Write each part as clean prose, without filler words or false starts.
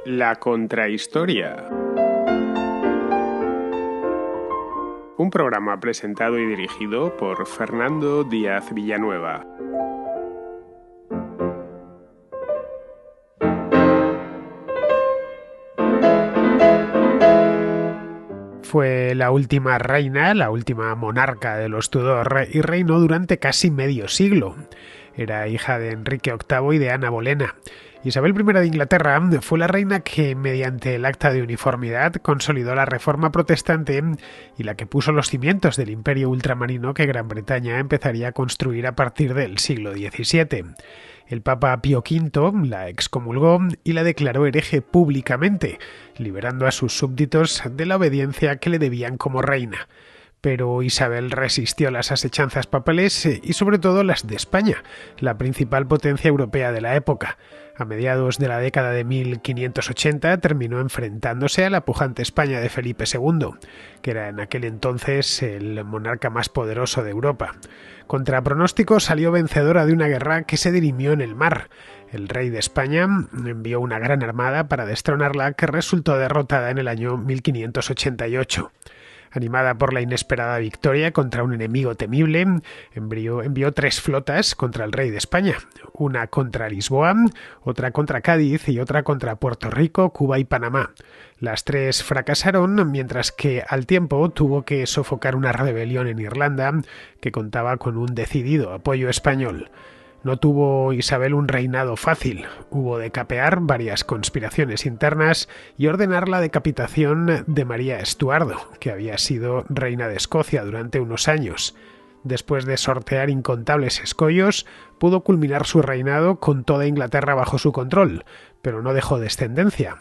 La Contrahistoria. Un programa presentado y dirigido por Fernando Díaz Villanueva. Fue la última reina, la última monarca de los Tudor, y reinó durante casi medio siglo. Era hija de Enrique VIII y de Ana Bolena. Isabel I de Inglaterra fue la reina que, mediante el Acta de Uniformidad, consolidó la reforma protestante y la que puso los cimientos del imperio ultramarino que Gran Bretaña empezaría a construir a partir del siglo XVII. El Papa Pío V la excomulgó y la declaró hereje públicamente, liberando a sus súbditos de la obediencia que le debían como reina. Pero Isabel resistió las asechanzas papales y sobre todo las de España, la principal potencia europea de la época. A mediados de la década de 1580 terminó enfrentándose a la pujante España de Felipe II, que era en aquel entonces el monarca más poderoso de Europa. Contra pronóstico salió vencedora de una guerra que se dirimió en el mar. El rey de España envió una gran armada para destronarla, que resultó derrotada en el año 1588. Animada por la inesperada victoria contra un enemigo temible, envió 3 flotas contra el rey de España, una contra Lisboa, otra contra Cádiz y otra contra Puerto Rico, Cuba y Panamá. Las 3 fracasaron, mientras que al tiempo tuvo que sofocar una rebelión en Irlanda que contaba con un decidido apoyo español. No tuvo Isabel un reinado fácil. Hubo de capear varias conspiraciones internas y ordenar la decapitación de María Estuardo, que había sido reina de Escocia durante unos años. Después de sortear incontables escollos, pudo culminar su reinado con toda Inglaterra bajo su control, pero no dejó descendencia.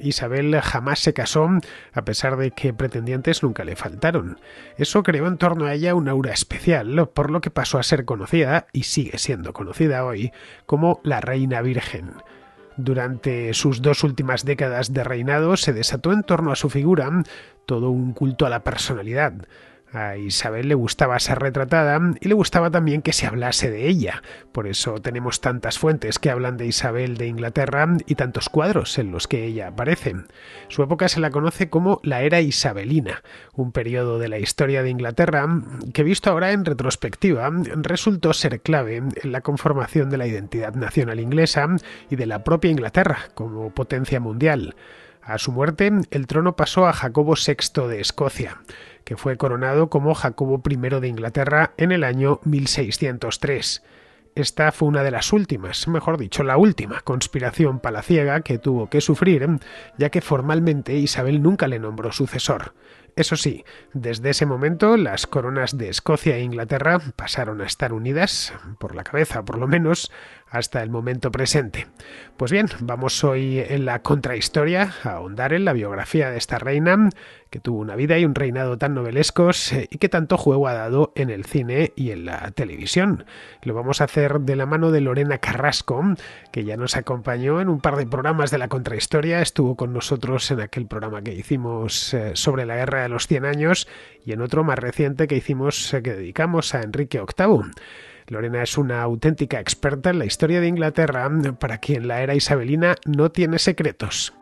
Isabel jamás se casó, a pesar de que pretendientes nunca le faltaron. Eso creó en torno a ella un aura especial, por lo que pasó a ser conocida, y sigue siendo conocida hoy, como la Reina Virgen. Durante sus 2 últimas décadas de reinado se desató en torno a su figura todo un culto a la personalidad. A Isabel le gustaba ser retratada y le gustaba también que se hablase de ella. Por eso tenemos tantas fuentes que hablan de Isabel de Inglaterra y tantos cuadros en los que ella aparece. Su época se la conoce como la Era Isabelina, un periodo de la historia de Inglaterra que, visto ahora en retrospectiva, resultó ser clave en la conformación de la identidad nacional inglesa y de la propia Inglaterra como potencia mundial. A su muerte, el trono pasó a Jacobo VI de Escocia, que fue coronado como Jacobo I de Inglaterra en el año 1603. Esta fue una de las últimas, mejor dicho, la última conspiración palaciega que tuvo que sufrir, ya que formalmente Isabel nunca le nombró sucesor. Eso sí, desde ese momento las coronas de Escocia e Inglaterra pasaron a estar unidas, por la cabeza por lo menos, hasta el momento presente. Pues bien, vamos hoy en la contrahistoria a ahondar en la biografía de esta reina, que tuvo una vida y un reinado tan novelescos y que tanto juego ha dado en el cine y en la televisión. Lo vamos a hacer de la mano de Lorena Carrasco, que ya nos acompañó en un par de programas de la contrahistoria, estuvo con nosotros en aquel programa que hicimos sobre la Guerra de los 100 años y en otro más reciente que hicimos que dedicamos a Enrique VIII. Lorena es una auténtica experta en la historia de Inglaterra, para quien la era isabelina no tiene secretos.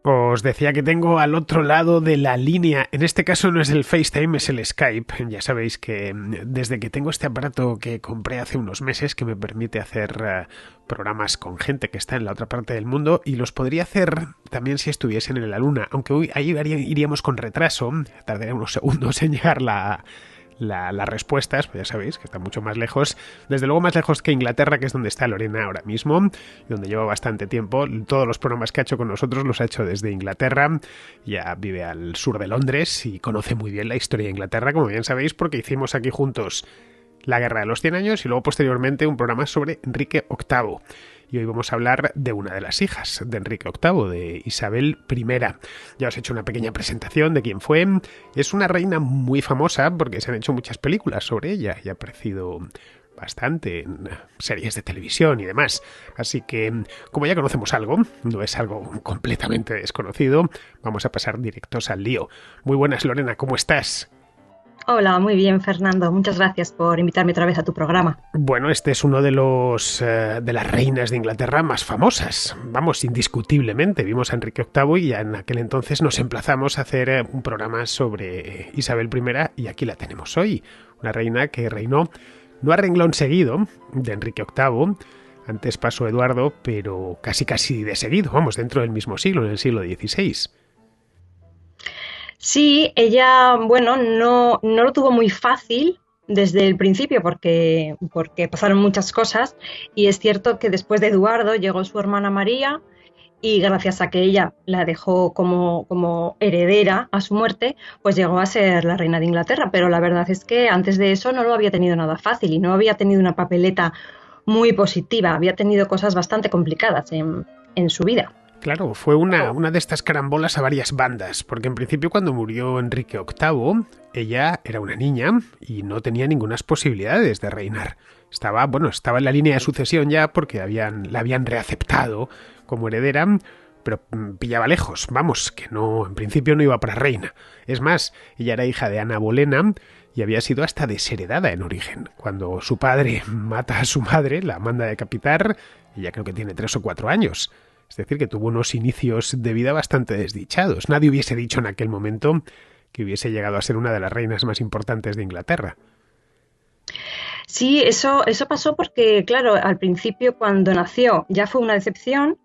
Os decía que tengo al otro lado de la línea, en este caso no es el FaceTime, es el Skype. Ya sabéis que desde que tengo este aparato que compré hace unos meses, que me permite hacer programas con gente que está en la otra parte del mundo, y los podría hacer también si estuviesen en la luna, aunque hoy ahí iríamos con retraso, tardaría unos segundos en llegar las respuestas, pues ya sabéis que está mucho más lejos, desde luego más lejos que Inglaterra, que es donde está Lorena ahora mismo, donde lleva bastante tiempo. Todos los programas que ha hecho con nosotros los ha hecho desde Inglaterra. Ya vive al sur de Londres y conoce muy bien la historia de Inglaterra, como bien sabéis, porque hicimos aquí juntos la Guerra de los 100 años y luego posteriormente un programa sobre Enrique VIII. Y hoy vamos a hablar de una de las hijas de Enrique VIII, de Isabel I. Ya os he hecho una pequeña presentación de quién fue. Es una reina muy famosa porque se han hecho muchas películas sobre ella y ha aparecido bastante en series de televisión y demás. Así que, como ya conocemos algo, no es algo completamente desconocido, vamos a pasar directos al lío. Muy buenas, Lorena, ¿cómo estás? Hola, muy bien, Fernando. Muchas gracias por invitarme otra vez a tu programa. Bueno, este es uno de los de las reinas de Inglaterra más famosas. Vamos, indiscutiblemente. Vimos a Enrique VIII y ya en aquel entonces nos emplazamos a hacer un programa sobre Isabel I y aquí la tenemos hoy. Una reina que reinó no a renglón seguido de Enrique VIII. Antes pasó Eduardo, pero casi de seguido. Vamos, dentro del mismo siglo, en el siglo XVI. Sí, ella, bueno, no lo tuvo muy fácil desde el principio porque pasaron muchas cosas y es cierto que después de Eduardo llegó su hermana María y gracias a que ella la dejó como heredera a su muerte, pues llegó a ser la reina de Inglaterra. Pero la verdad es que antes de eso no lo había tenido nada fácil y no había tenido una papeleta muy positiva, había tenido cosas bastante complicadas en su vida. Claro, fue una de estas carambolas a varias bandas, porque en principio cuando murió Enrique VIII, ella era una niña y no tenía ninguna posibilidades de reinar. Estaba en la línea de sucesión ya porque la habían reaceptado como heredera, pero pillaba lejos, vamos, que no, en principio no iba para reina. Es más, ella era hija de Ana Bolena y había sido hasta desheredada en origen. Cuando su padre mata a su madre, la manda a decapitar, ella creo que tiene 3 o 4 años. Es decir, que tuvo unos inicios de vida bastante desdichados. Nadie hubiese dicho en aquel momento que hubiese llegado a ser una de las reinas más importantes de Inglaterra. Sí, eso pasó porque, claro, al principio cuando nació ya fue una decepción,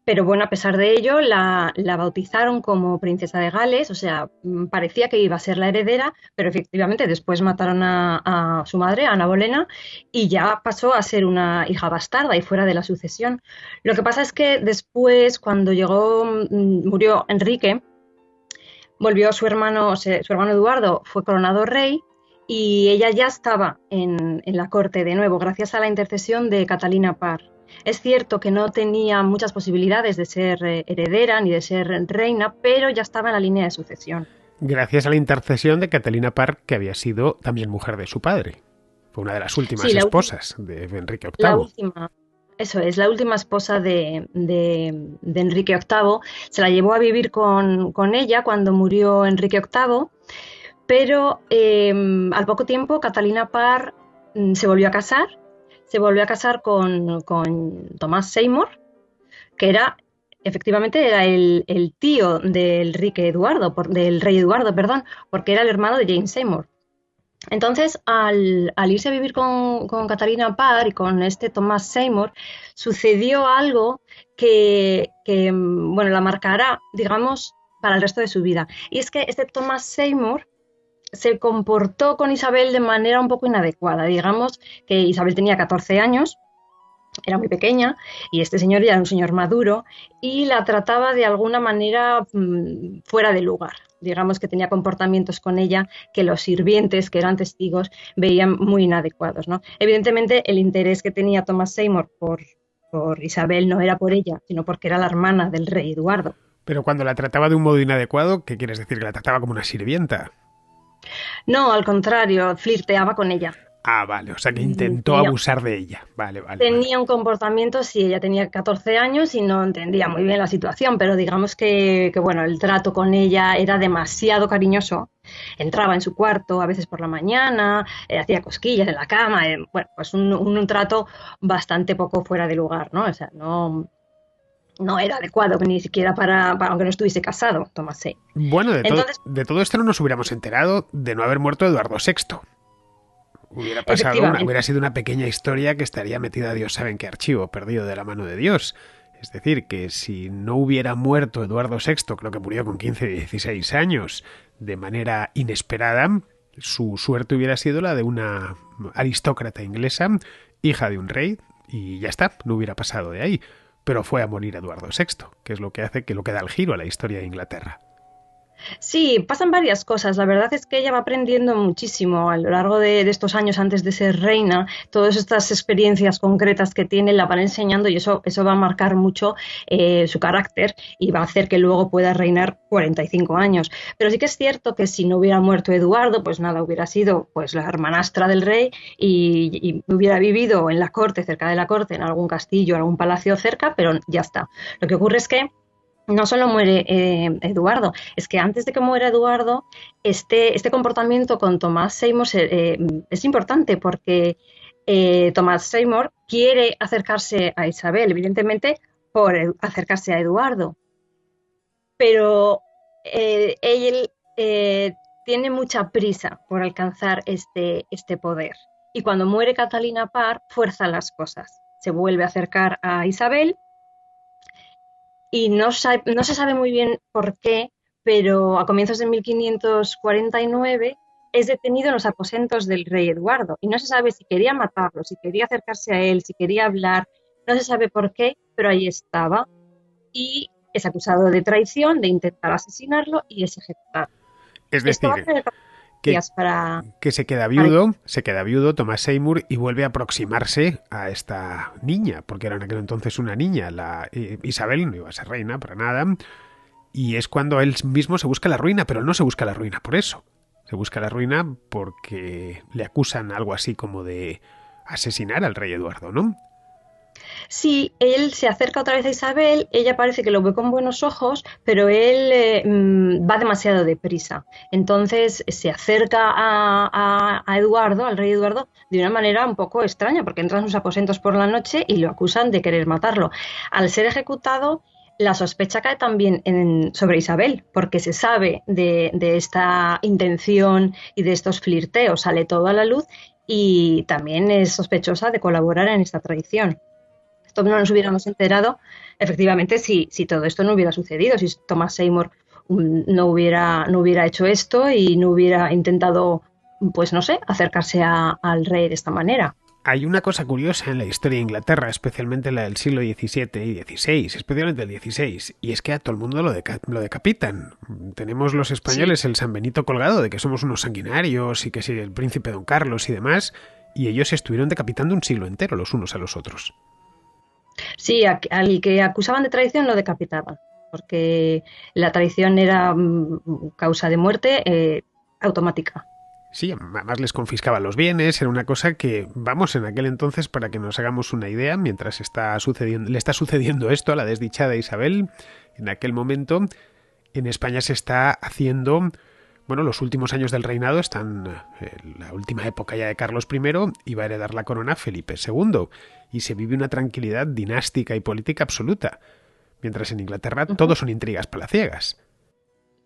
pero bueno, a pesar de ello la bautizaron como princesa de Gales, o sea, parecía que iba a ser la heredera, pero efectivamente después mataron a su madre, a Ana Bolena, y ya pasó a ser una hija bastarda y fuera de la sucesión. Lo que pasa es que después, cuando murió Enrique, volvió su hermano Eduardo fue coronado rey y ella ya estaba en la corte de nuevo, gracias a la intercesión de Catalina Parr. Es cierto que no tenía muchas posibilidades de ser heredera ni de ser reina, pero ya estaba en la línea de sucesión. Gracias a la intercesión de Catalina Parr, que había sido también mujer de su padre. Fue una de las últimas Sí, esposas de Enrique la VIII. última, eso es, la última esposa de Enrique VIII. Se la llevó a vivir con ella cuando murió Enrique VIII, pero al poco tiempo Catalina Parr se volvió a casar con Thomas Seymour, que efectivamente era el tío del rey Eduardo, perdón, porque era el hermano de James Seymour. Entonces, al irse a vivir con Catalina Parr y con este Thomas Seymour, sucedió algo bueno, la marcará, digamos, para el resto de su vida. Y es que este Thomas Seymour se comportó con Isabel de manera un poco inadecuada. Digamos que Isabel tenía 14 años, era muy pequeña, y este señor ya era un señor maduro, y la trataba de alguna manera fuera de lugar. Digamos que tenía comportamientos con ella que los sirvientes, que eran testigos, veían muy inadecuados, ¿no? Evidentemente, el interés que tenía Thomas Seymour por Isabel no era por ella, sino porque era la hermana del rey Eduardo. Pero cuando la trataba de un modo inadecuado, ¿qué quieres decir? ¿Que la trataba como una sirvienta? No, al contrario, flirteaba con ella. Ah, vale, o sea que intentó Tenía, abusar de ella. Vale. tenía un comportamiento, sí, ella tenía 14 años y no entendía muy bien la situación, pero digamos bueno, el trato con ella era demasiado cariñoso. Entraba en su cuarto a veces por la mañana, hacía cosquillas en la cama, bueno, pues un trato bastante poco fuera de lugar, ¿no? O sea, no era adecuado ni siquiera para aunque no estuviese casado, Tomás C. Bueno, Entonces, de todo esto no nos hubiéramos enterado de no haber muerto Eduardo VI. efectivamente. Hubiera sido una pequeña historia que estaría metida Dios sabe en qué archivo, perdido de la mano de Dios. Es decir, que si no hubiera muerto Eduardo VI, creo que murió con 15 o 16 años, de manera inesperada, su suerte hubiera sido la de una aristócrata inglesa, hija de un rey, y ya está, no hubiera pasado de ahí. Pero fue a morir Eduardo VI, que es lo que hace que lo que da el giro a la historia de Inglaterra. Sí, pasan varias cosas. La verdad es que ella va aprendiendo muchísimo a lo largo de estos años antes de ser reina. Todas estas experiencias concretas que tiene la van enseñando y eso va a marcar mucho su carácter y va a hacer que luego pueda reinar 45 años. Pero sí que es cierto que si no hubiera muerto Eduardo, pues nada, hubiera sido pues la hermanastra del rey y hubiera vivido en la corte, cerca de la corte, en algún castillo, en algún palacio cerca, pero ya está. Lo que ocurre es que no solo muere Eduardo, es que antes de que muera Eduardo, este comportamiento con Tomás Seymour es importante porque Tomás Seymour quiere acercarse a Isabel, evidentemente por acercarse a Eduardo, pero él tiene mucha prisa por alcanzar este poder. Y cuando muere Catalina Parr, fuerza las cosas. Se vuelve a acercar a Isabel y no se sabe muy bien por qué, pero a comienzos de 1549 es detenido en los aposentos del rey Eduardo y no se sabe si quería matarlo, si quería acercarse a él, si quería hablar, no se sabe por qué, pero ahí estaba y es acusado de traición, de intentar asesinarlo y es ejecutado. Es Esto va a decir, tener que, días para... que se queda viudo Thomas Seymour y vuelve a aproximarse a esta niña, porque era en aquel entonces una niña, Isabel no iba a ser reina para nada, y es cuando él mismo se busca la ruina, pero él no se busca la ruina por eso. Se busca la ruina porque le acusan algo así como de asesinar al rey Eduardo, ¿no? Sí, él se acerca otra vez a Isabel, ella parece que lo ve con buenos ojos, pero él va demasiado deprisa. Entonces se acerca a Eduardo, al rey Eduardo, de una manera un poco extraña, porque entra en sus aposentos por la noche y lo acusan de querer matarlo. Al ser ejecutado, la sospecha cae también sobre Isabel, porque se sabe de esta intención y de estos flirteos, sale todo a la luz y también es sospechosa de colaborar en esta traición. Esto no nos hubiéramos enterado, efectivamente, si todo esto no hubiera sucedido, si Thomas Seymour no hubiera hecho esto y no hubiera intentado, pues no sé, acercarse al rey de esta manera. Hay una cosa curiosa en la historia de Inglaterra, especialmente la del siglo XVII y XVI, especialmente el XVI, y es que a todo el mundo lo decapitan. Tenemos los Sí, españoles el San Benito colgado de que somos unos sanguinarios y que si el príncipe Don Carlos y demás, y ellos estuvieron decapitando un siglo entero los unos a los otros. sí, al que acusaban de traición lo decapitaban, porque la traición era causa de muerte automática. Sí, además les confiscaban los bienes, era una cosa que, vamos, en aquel entonces, para que nos hagamos una idea, mientras le está sucediendo esto a la desdichada Isabel, en aquel momento, en España se está haciendo, bueno, los últimos años del reinado están, la última época ya de Carlos I, y va a heredar la corona Felipe II, y se vive una tranquilidad dinástica y política absoluta, mientras en Inglaterra todo son intrigas palaciegas.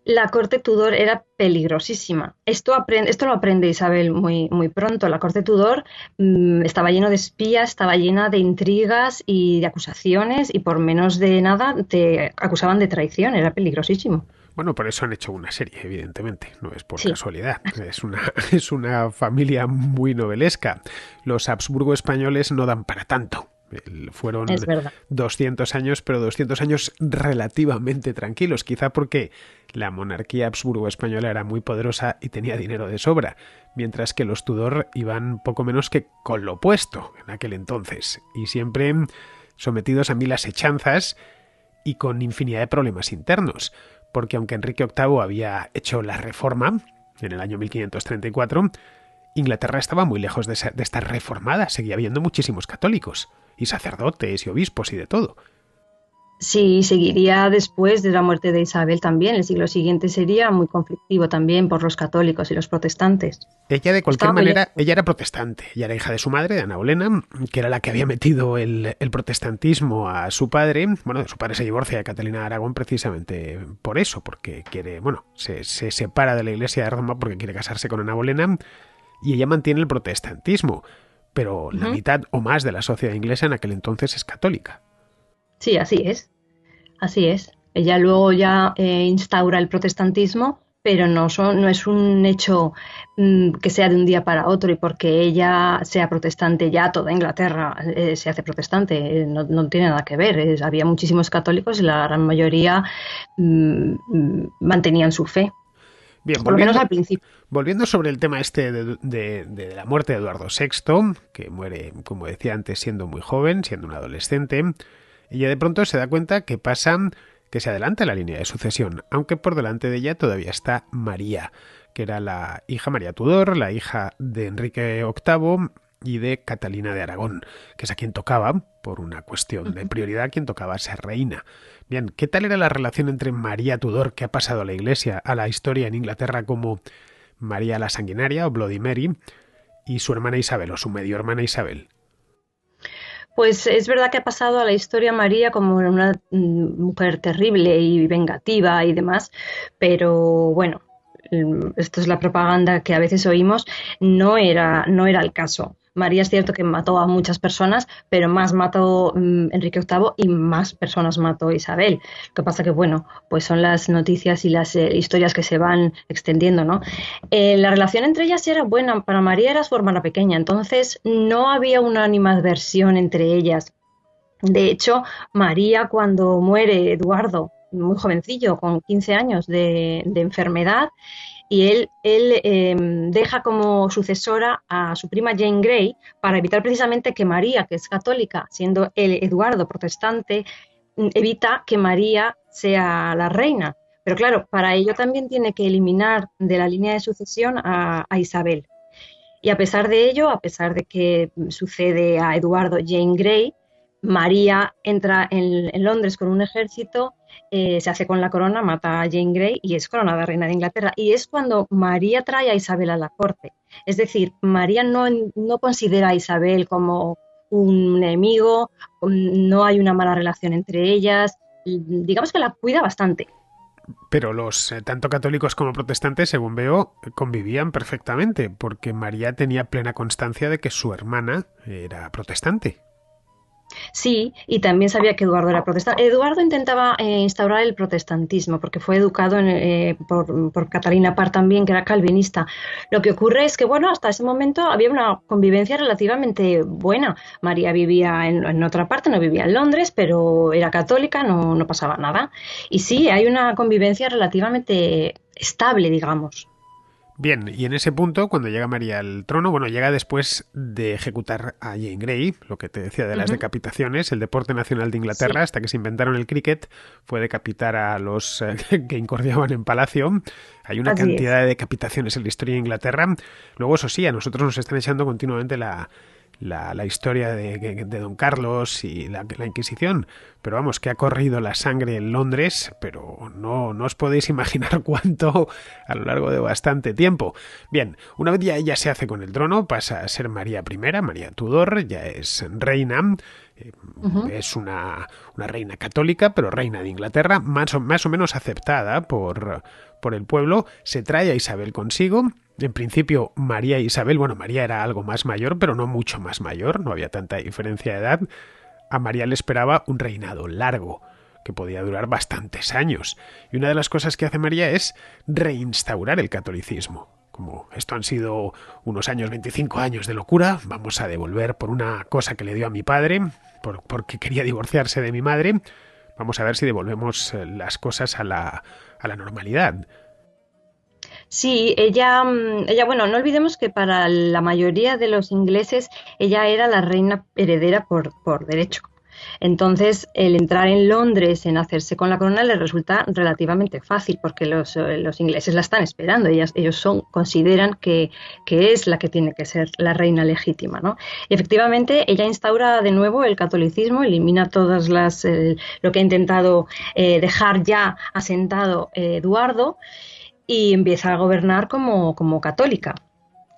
La corte Tudor era peligrosísima. Esto lo aprende Isabel muy pronto. La corte Tudor estaba lleno de espías, estaba llena de intrigas y de acusaciones y por menos de nada te acusaban de traición. Era peligrosísimo. Bueno, por eso han hecho una serie, evidentemente, no es por Sí, casualidad. Es una familia muy novelesca. Los Habsburgo españoles no dan para tanto. Fueron es verdad. 200 años, pero 200 años relativamente tranquilos, quizá porque la monarquía Habsburgo española era muy poderosa y tenía dinero de sobra, mientras que los Tudor iban poco menos que con lo opuesto en aquel entonces, y siempre sometidos a mil asechanzas y con infinidad de problemas internos, porque aunque Enrique VIII había hecho la reforma en el año 1534, Inglaterra estaba muy lejos de estar reformada, seguía habiendo muchísimos católicos, y sacerdotes y obispos y de todo. Sí, seguiría después de la muerte de Isabel también. El siglo siguiente sería muy conflictivo también por los católicos y los protestantes. Ella, de cualquier Estaba muy manera, lejos. ella era protestante. Ella era hija de su madre, de Ana Bolena, que era la que había metido el protestantismo a su padre. Bueno, su padre se divorcia de Catalina de Aragón precisamente por eso, porque quiere, bueno, se separa de la iglesia de Roma porque quiere casarse con Ana Bolena, y ella mantiene el protestantismo. Pero la Ujú. mitad o más de la sociedad inglesa en aquel entonces es católica. Sí, así es. Así es. Ella luego ya instaura el protestantismo, pero no es un hecho que sea de un día para otro y porque ella sea protestante, ya toda Inglaterra se hace protestante. No tiene nada que ver. Había muchísimos católicos y la gran mayoría mantenían su fe, Bien, por lo menos al principio. volviendo sobre el tema este de la muerte de Eduardo VI, que muere, como decía antes, siendo muy joven, siendo un adolescente, ella de pronto se da cuenta que se adelanta la línea de sucesión, aunque por delante de ella todavía está María, que era la hija María Tudor, la hija de Enrique VIII, y de Catalina de Aragón, que es a quien tocaba, por una cuestión de prioridad, a quien tocaba ser reina. Bien, ¿qué tal era la relación entre María Tudor, que ha pasado a la Iglesia, a la historia en Inglaterra como María la Sanguinaria o Bloody Mary, y su hermana Isabel, o su medio hermana Isabel? Pues es verdad que ha pasado a la historia María como una mujer terrible y vengativa y demás, pero bueno, esto es la propaganda que a veces oímos, no era el caso. María es cierto que mató a muchas personas, pero más mató Enrique VIII y más personas mató Isabel. Lo que pasa que, bueno, pues son las noticias y las historias que se van extendiendo, ¿no? La relación entre ellas era buena. Para María era su hermana pequeña, entonces no había una animadversión entre ellas. De hecho, María, cuando muere Eduardo, muy jovencillo, con 15 años de enfermedad, y él deja como sucesora a su prima Jane Grey para evitar precisamente que María, que es católica, siendo él Eduardo protestante, evita que María sea la reina. Pero claro, para ello también tiene que eliminar de la línea de sucesión a Isabel. Y a pesar de ello, a pesar de que sucede a Eduardo Jane Grey, María entra en Londres con un ejército, se hace con la corona, mata a Jane Grey y es coronada reina de Inglaterra. Y es cuando María trae a Isabel a la corte. Es decir, María no considera a Isabel como un enemigo, no hay una mala relación entre ellas, digamos que la cuida bastante. Pero los tanto católicos como protestantes, según veo, convivían perfectamente, porque María tenía plena constancia de que su hermana era protestante. Sí, y también sabía que Eduardo era protestante. Eduardo intentaba instaurar el protestantismo porque fue educado por Catalina Parr también, que era calvinista. Lo que ocurre es que, bueno, hasta ese momento había una convivencia relativamente buena. María vivía en otra parte, no vivía en Londres, pero era católica, no pasaba nada. Y sí, hay una convivencia relativamente estable, digamos. Bien, y en ese punto, cuando llega María al trono, bueno, llega después de ejecutar a Jane Grey, lo que te decía de las decapitaciones, el deporte nacional de Inglaterra, Sí. hasta que se inventaron el cricket, fue decapitar a los que incordiaban en palacio. Hay una Así es. cantidad de decapitaciones en la historia de Inglaterra. Luego, eso sí, a nosotros nos están echando continuamente la historia de Don Carlos y la Inquisición, pero vamos, que ha corrido la sangre en Londres, pero no os podéis imaginar cuánto a lo largo de bastante tiempo. Bien, una vez ya ella se hace con el trono, pasa a ser María I, María Tudor, ya es reina, es una reina católica, pero reina de Inglaterra, más o menos aceptada por el pueblo, se trae a Isabel consigo. En principio, María e Isabel, bueno, María era algo más mayor, pero no mucho más mayor, no había tanta diferencia de edad. A María le esperaba un reinado largo, que podía durar bastantes años. Y una de las cosas que hace María es reinstaurar el catolicismo. Como esto han sido unos años, 25 años de locura, vamos a devolver por una cosa que le dio a mi padre, porque quería divorciarse de mi madre, vamos a ver si devolvemos las cosas a la normalidad. Sí, bueno, no olvidemos que para la mayoría de los ingleses ella era la reina heredera por derecho. Entonces, el entrar en Londres, en hacerse con la corona, les resulta relativamente fácil porque los ingleses la están esperando. Ellos consideran que es la que tiene que ser la reina legítima, ¿no? Y efectivamente, ella instaura de nuevo el catolicismo, elimina todas lo que ha intentado dejar ya asentado Eduardo y empieza a gobernar como católica.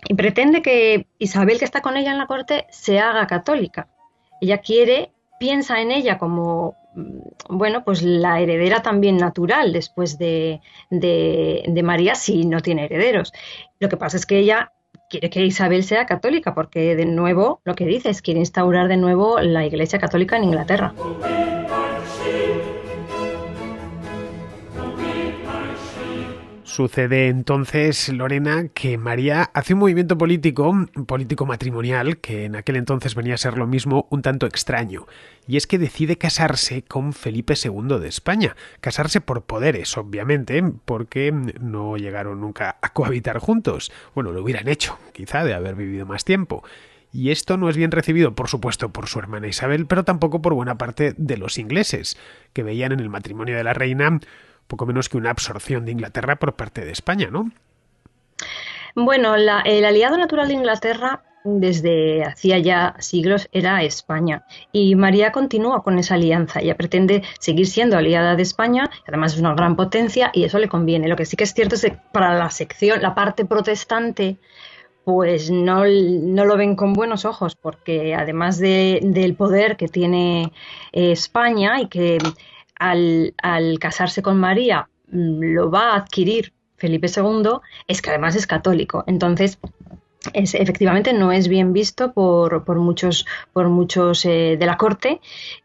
Y pretende que Isabel, que está con ella en la corte, se haga católica. Ella piensa en ella como, bueno, pues la heredera también natural después de María, si no tiene herederos. Lo que pasa es que ella quiere que Isabel sea católica, porque de nuevo, lo que dice es quiere instaurar de nuevo la Iglesia Católica en Inglaterra. Sucede entonces, Lorena, que María hace un movimiento político matrimonial, que en aquel entonces venía a ser lo mismo, un tanto extraño. Y es que decide casarse con Felipe II de España. Casarse por poderes, obviamente, porque no llegaron nunca a cohabitar juntos. Bueno, lo hubieran hecho, quizá, de haber vivido más tiempo. Y esto no es bien recibido, por supuesto, por su hermana Isabel, pero tampoco por buena parte de los ingleses, que veían en el matrimonio de la reina poco menos que una absorción de Inglaterra por parte de España, ¿no? Bueno, el aliado natural de Inglaterra desde hacía ya siglos era España. Y María continúa con esa alianza. Ella pretende seguir siendo aliada de España, además es una gran potencia y eso le conviene. Lo que sí que es cierto es que para la sección, la parte protestante, pues no lo ven con buenos ojos, porque además del poder que tiene España y que al casarse con María lo va a adquirir Felipe II, es que además es católico. Entonces, efectivamente no es bien visto por muchos de la corte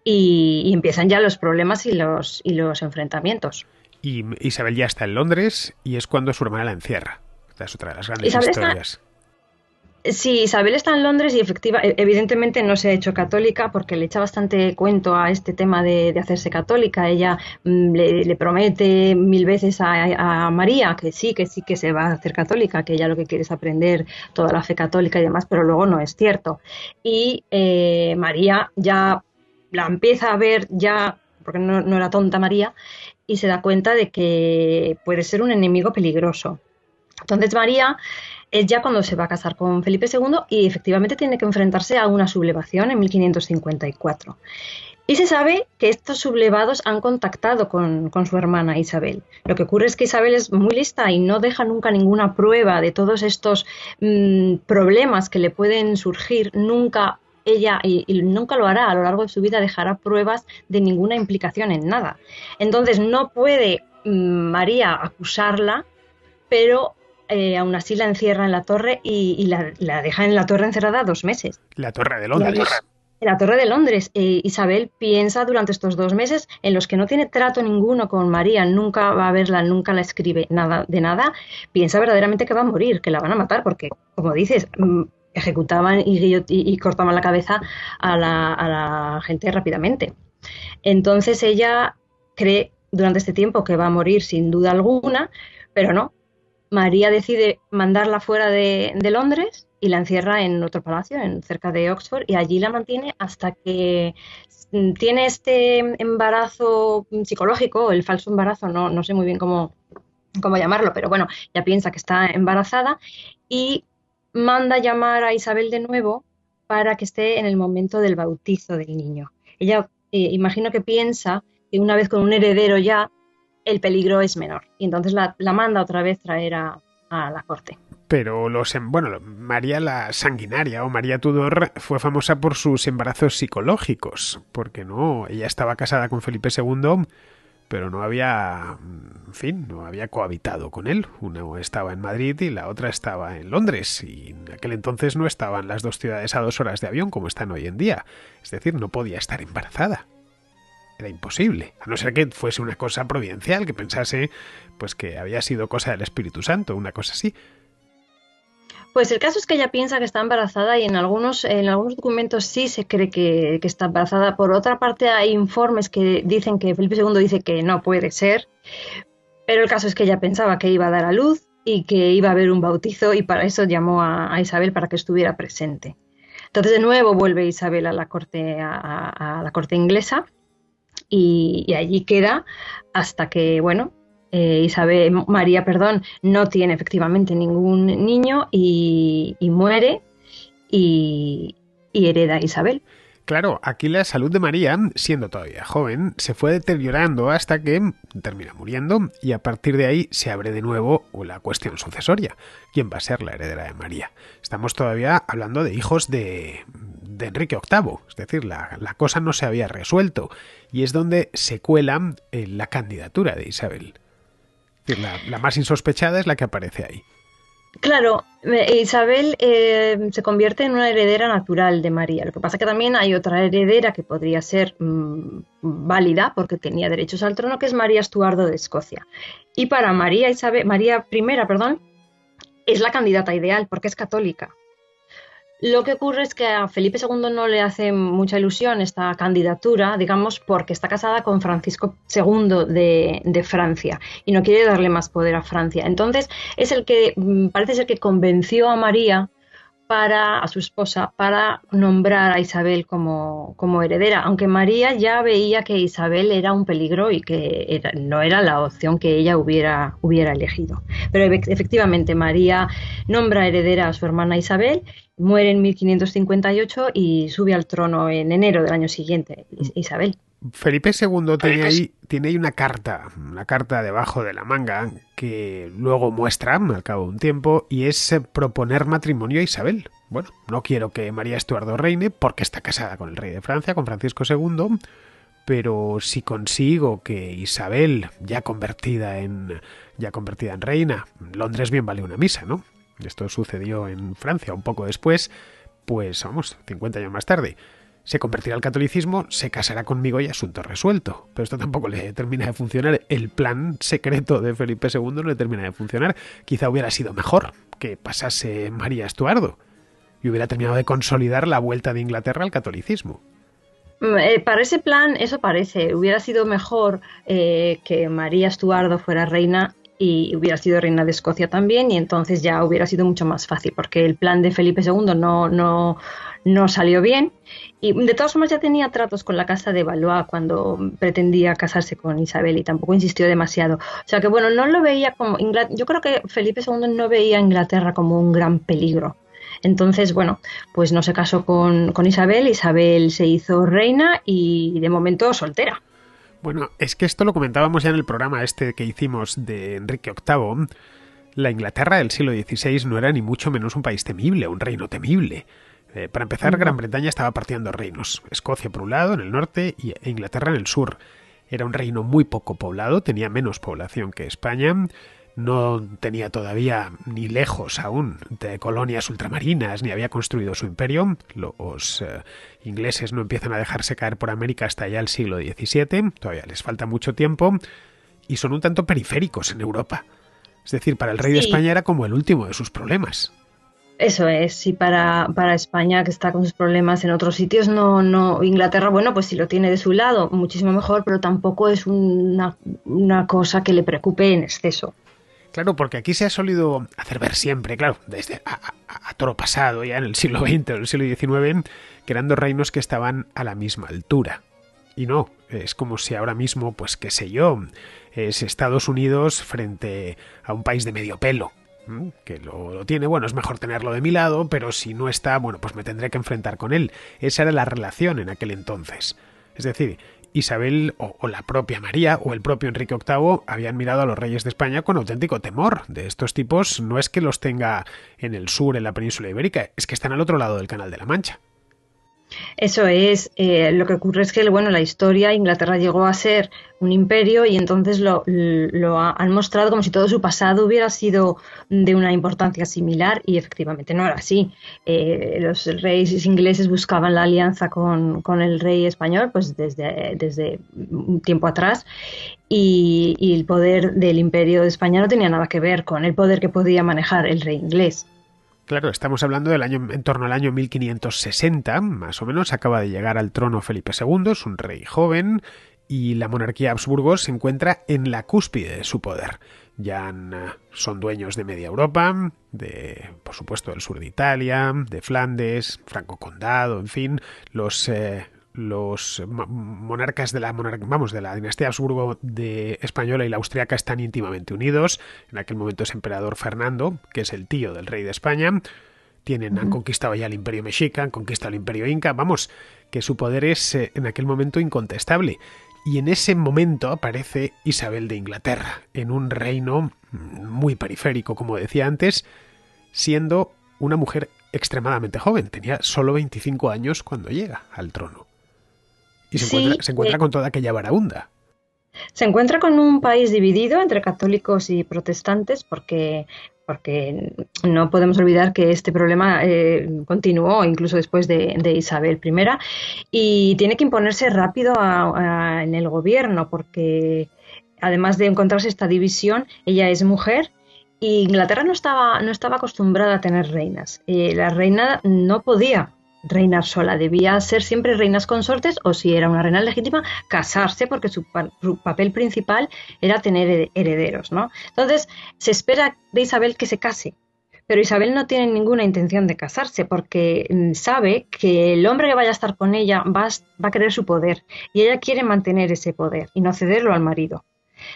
y empiezan ya los problemas y los enfrentamientos. Y Isabel ya está en Londres y es cuando su hermana la encierra. Esta es otra de las grandes Isabel historias. Sí, Isabel está en Londres y evidentemente no se ha hecho católica porque le echa bastante cuento a este tema de hacerse católica. Ella le promete 1000 veces a María que sí que se va a hacer católica, que ella lo que quiere es aprender toda la fe católica y demás, pero luego no es cierto. Y María ya la empieza a ver ya, porque no era tonta María, y se da cuenta de que puede ser un enemigo peligroso. Entonces María es ya cuando se va a casar con Felipe II y efectivamente tiene que enfrentarse a una sublevación en 1554. Y se sabe que estos sublevados han contactado con su hermana Isabel. Lo que ocurre es que Isabel es muy lista y no deja nunca ninguna prueba de todos estos problemas que le pueden surgir. Nunca ella, y nunca lo hará a lo largo de su vida, dejará pruebas de ninguna implicación en nada. Entonces no puede María acusarla, pero aún así la encierra en la torre y la deja en la torre encerrada 2 meses. La Torre de Londres. En la Torre de Londres. Isabel piensa durante estos 2 meses en los que no tiene trato ninguno con María, nunca va a verla, nunca la escribe, nada de nada. Piensa verdaderamente que va a morir, que la van a matar, porque, como dices, ejecutaban y cortaban la cabeza a la gente rápidamente. Entonces ella cree durante este tiempo que va a morir sin duda alguna, pero no. María decide mandarla fuera de Londres y la encierra en otro palacio, cerca de Oxford, y allí la mantiene hasta que tiene este embarazo psicológico, el falso embarazo, no sé muy bien cómo llamarlo, pero bueno, ya piensa que está embarazada y manda llamar a Isabel de nuevo para que esté en el momento del bautizo del niño. Ella, imagino que piensa que una vez con un heredero ya, el peligro es menor. Y entonces la manda otra vez traer a la corte. Pero María la Sanguinaria o María Tudor fue famosa por sus embarazos psicológicos, porque ella estaba casada con Felipe II, pero no había cohabitado con él. Una estaba en Madrid y la otra estaba en Londres, y en aquel entonces no estaban las dos ciudades a 2 horas de avión como están hoy en día. Es decir, no podía estar embarazada. Era imposible, a no ser que fuese una cosa providencial, que pensase pues que había sido cosa del Espíritu Santo, una cosa así. Pues el caso es que ella piensa que está embarazada y en algunos documentos sí se cree que está embarazada. Por otra parte, hay informes que dicen que Felipe II dice que no puede ser, pero el caso es que ella pensaba que iba a dar a luz y que iba a haber un bautizo y para eso llamó a Isabel para que estuviera presente. Entonces de nuevo vuelve Isabel a la corte, a la corte inglesa. Y allí queda hasta que, María no tiene efectivamente ningún niño y muere y hereda a Isabel. Claro, aquí la salud de María, siendo todavía joven, se fue deteriorando hasta que termina muriendo y a partir de ahí se abre de nuevo la cuestión sucesoria. ¿Quién va a ser la heredera de María? Estamos todavía hablando de hijos de Enrique VIII, es decir, la cosa no se había resuelto y es donde se cuela la candidatura de Isabel. Es decir, la más insospechada es la que aparece ahí. Claro, Isabel se convierte en una heredera natural de María. Lo que pasa es que también hay otra heredera que podría ser válida porque tenía derechos al trono, que es María Estuardo de Escocia. Y para María I, es la candidata ideal porque es católica. Lo que ocurre es que a Felipe II no le hace mucha ilusión esta candidatura, digamos, porque está casada con Francisco II de Francia y no quiere darle más poder a Francia. Entonces es el que parece ser que convenció a María, a su esposa, para nombrar a Isabel como heredera, aunque María ya veía que Isabel era un peligro y que no era la opción que ella hubiera elegido. Pero efectivamente María nombra heredera a su hermana Isabel muere en 1558 y sube al trono en enero del año siguiente, Isabel. Felipe II tiene ahí una carta debajo de la manga que luego muestra al cabo de un tiempo y es proponer matrimonio a Isabel. Bueno, no quiero que María Estuardo reine porque está casada con el rey de Francia, con Francisco II, pero si consigo que Isabel, ya convertida en reina, Londres bien vale una misa, ¿no? Esto sucedió en Francia un poco después, pues vamos, 50 años más tarde. Se convertirá al catolicismo, se casará conmigo y asunto resuelto. Pero esto tampoco le termina de funcionar. El plan secreto de Felipe II no le termina de funcionar. Quizá hubiera sido mejor que pasase María Estuardo y hubiera terminado de consolidar la vuelta de Inglaterra al catolicismo. Para ese plan, eso parece. Hubiera sido mejor que María Estuardo fuera reina y hubiera sido reina de Escocia también, y entonces ya hubiera sido mucho más fácil, porque el plan de Felipe II no salió bien. Y de todas formas ya tenía tratos con la casa de Valois cuando pretendía casarse con Isabel y tampoco insistió demasiado. O sea que bueno, no lo veía como... Yo creo que Felipe II no veía a Inglaterra como un gran peligro. Entonces, bueno, pues no se casó con Isabel. Isabel se hizo reina y de momento soltera. Bueno, es que esto lo comentábamos ya en el programa este que hicimos de Enrique VIII. La Inglaterra del siglo XVI no era ni mucho menos un país temible, un reino temible. Para empezar, Gran Bretaña estaba partiendo reinos. Escocia por un lado, en el norte, e Inglaterra en el sur. Era un reino muy poco poblado, tenía menos población que España. No tenía todavía, ni lejos aún, de colonias ultramarinas, ni había construido su imperio. Los ingleses no empiezan a dejarse caer por América hasta ya el siglo XVII, todavía les falta mucho tiempo, y son un tanto periféricos en Europa. Es decir, para el rey de España era como el último de sus problemas. Eso es, y para España, que está con sus problemas en otros sitios, no, Inglaterra, bueno, pues si lo tiene de su lado, muchísimo mejor, pero tampoco es una cosa que le preocupe en exceso. Claro, porque aquí se ha solido hacer ver siempre, claro, desde a toro pasado, ya en el siglo XX o en el siglo XIX, que eran dos reinos que estaban a la misma altura. Y no, es como si ahora mismo, pues qué sé yo, es Estados Unidos frente a un país de medio pelo, que lo tiene, bueno, es mejor tenerlo de mi lado, pero si no está, bueno, pues me tendré que enfrentar con él. Esa era la relación en aquel entonces. Es decir, Isabel o la propia María o el propio Enrique VIII habían mirado a los reyes de España con auténtico temor. De estos tipos no es que los tenga en el sur, en la península ibérica, es que están al otro lado del Canal de la Mancha. Eso es, lo que ocurre es que, bueno, la historia, Inglaterra llegó a ser un imperio y entonces han mostrado como si todo su pasado hubiera sido de una importancia similar y efectivamente no era así. Los reyes ingleses buscaban la alianza con el rey español pues desde un tiempo atrás y el poder del imperio de España no tenía nada que ver con el poder que podía manejar el rey inglés. Claro, estamos hablando del año, en torno al año 1560, más o menos, acaba de llegar al trono Felipe II, es un rey joven, y la monarquía Habsburgo se encuentra en la cúspide de su poder. Ya son dueños de media Europa, por supuesto, del sur de Italia, de Flandes, Franco Condado, en fin, los monarcas de la dinastía Habsburgo española y la austriaca están íntimamente unidos. En aquel momento es emperador Fernando, que es el tío del rey de España. Han conquistado ya el imperio mexica, han conquistado el imperio inca. Vamos, que su poder es en aquel momento incontestable. Y en ese momento aparece Isabel de Inglaterra, en un reino muy periférico, como decía antes, siendo una mujer extremadamente joven. Tenía solo 25 años cuando llega al trono. Y se encuentra con toda aquella varaunda. Se encuentra con un país dividido entre católicos y protestantes porque no podemos olvidar que este problema continuó incluso después de Isabel I y tiene que imponerse rápido en el gobierno porque además de encontrarse esta división, ella es mujer. Y Inglaterra no estaba acostumbrada a tener reinas. La reina no podía reinar sola, debía ser siempre reinas consortes o si era una reina legítima, casarse porque su papel principal era tener herederos, ¿no? Entonces se espera de Isabel que se case, pero Isabel no tiene ninguna intención de casarse porque sabe que el hombre que vaya a estar con ella va a querer su poder y ella quiere mantener ese poder y no cederlo al marido.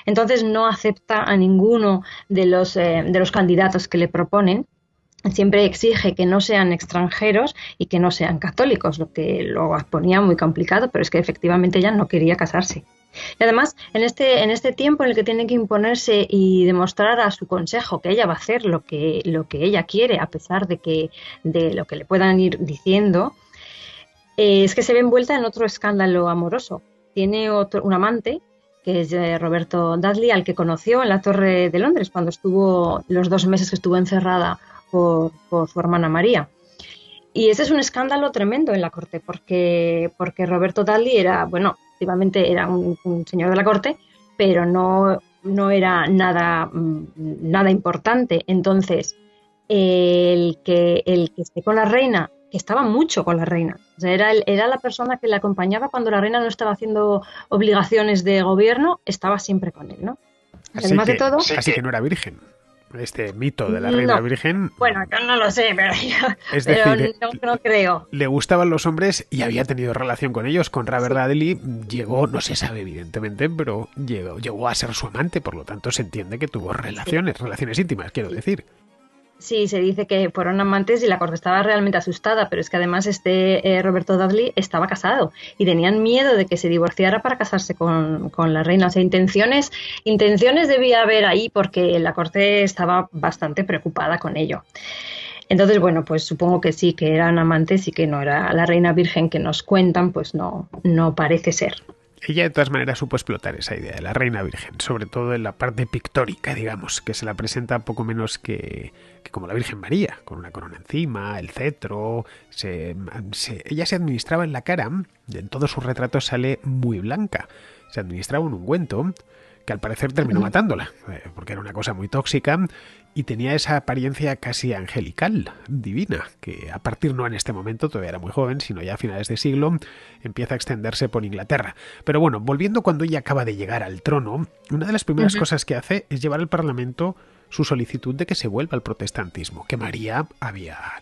Entonces no acepta a ninguno de los candidatos que le proponen siempre exige que no sean extranjeros y que no sean católicos, lo que lo ponía muy complicado, pero es que efectivamente ella no quería casarse. Y además, en este tiempo en el que tiene que imponerse y demostrar a su consejo que ella va a hacer lo que ella quiere, a pesar de lo que le puedan ir diciendo, es que se ve envuelta en otro escándalo amoroso. Tiene un amante, que es Roberto Dudley, al que conoció en la Torre de Londres cuando estuvo los 2 meses que estuvo encerrada por su hermana María. Y ese es un escándalo tremendo en la corte, porque Roberto Dudley era, bueno, efectivamente era un señor de la corte, pero no era nada importante. Entonces, el que esté con la reina, que estaba mucho con la reina, o sea, era la persona que le acompañaba cuando la reina no estaba haciendo obligaciones de gobierno, estaba siempre con él, ¿no? Además de todo, así que no era virgen. Este mito de la reina virgen. Bueno, yo no lo sé, pero es decir, no creo. Le gustaban los hombres y había tenido relación con ellos. Con Robert Dudley llegó, no se sabe evidentemente, pero llegó a ser su amante, por lo tanto se entiende que tuvo relaciones íntimas, quiero decir. Sí, se dice que fueron amantes y la corte estaba realmente asustada, pero es que además Roberto Dudley estaba casado y tenían miedo de que se divorciara para casarse con la reina. O sea, intenciones debía haber ahí porque la corte estaba bastante preocupada con ello. Entonces, bueno, pues supongo que sí, que eran amantes y que no era la reina virgen que nos cuentan, pues no parece ser. Ella de todas maneras supo explotar esa idea de la reina virgen, sobre todo en la parte pictórica, digamos, que se la presenta poco menos que como la Virgen María, con una corona encima, el cetro. Ella se administraba en la cara, en todos sus retratos sale muy blanca. Se administraba un ungüento que al parecer terminó matándola, porque era una cosa muy tóxica y tenía esa apariencia casi angelical, divina, que a partir no en este momento, todavía era muy joven, sino ya a finales de siglo, empieza a extenderse por Inglaterra. Pero bueno, volviendo cuando ella acaba de llegar al trono, una de las primeras cosas que hace es llevar al Parlamento su solicitud de que se vuelva al protestantismo, que María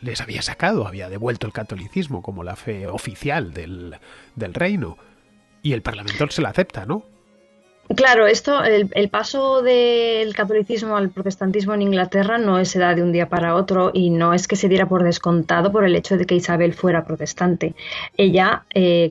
les había sacado, había devuelto el catolicismo como la fe oficial del reino, y el Parlamento se la acepta, ¿no? Claro, el paso del catolicismo al protestantismo en Inglaterra no se da de un día para otro y no es que se diera por descontado por el hecho de que Isabel fuera protestante. Ella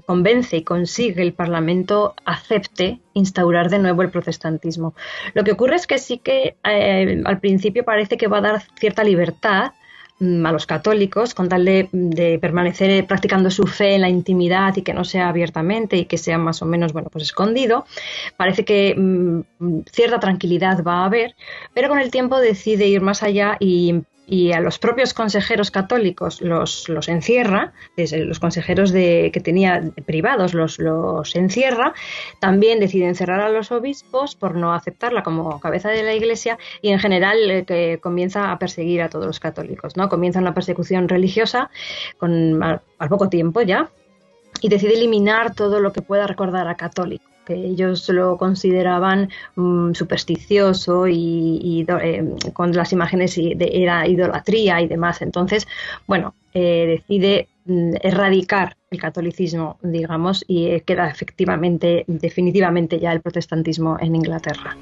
convence y consigue el Parlamento acepte instaurar de nuevo el protestantismo. Lo que ocurre es que sí que al principio parece que va a dar cierta libertad a los católicos con tal de permanecer practicando su fe en la intimidad y que no sea abiertamente y que sea más o menos, bueno, pues escondido. Parece que cierta tranquilidad va a haber, pero con el tiempo decide ir más allá y a los propios consejeros católicos los encierra, desde los consejeros que tenía privados los encierra. También decide encerrar a los obispos por no aceptarla como cabeza de la Iglesia y en general que comienza a perseguir a todos los católicos, ¿no? Comienza una persecución religiosa al poco tiempo ya y decide eliminar todo lo que pueda recordar a católico, que ellos lo consideraban supersticioso y con las imágenes era idolatría y demás. Entonces, bueno, decide erradicar el catolicismo, digamos, y queda definitivamente ya el protestantismo en Inglaterra.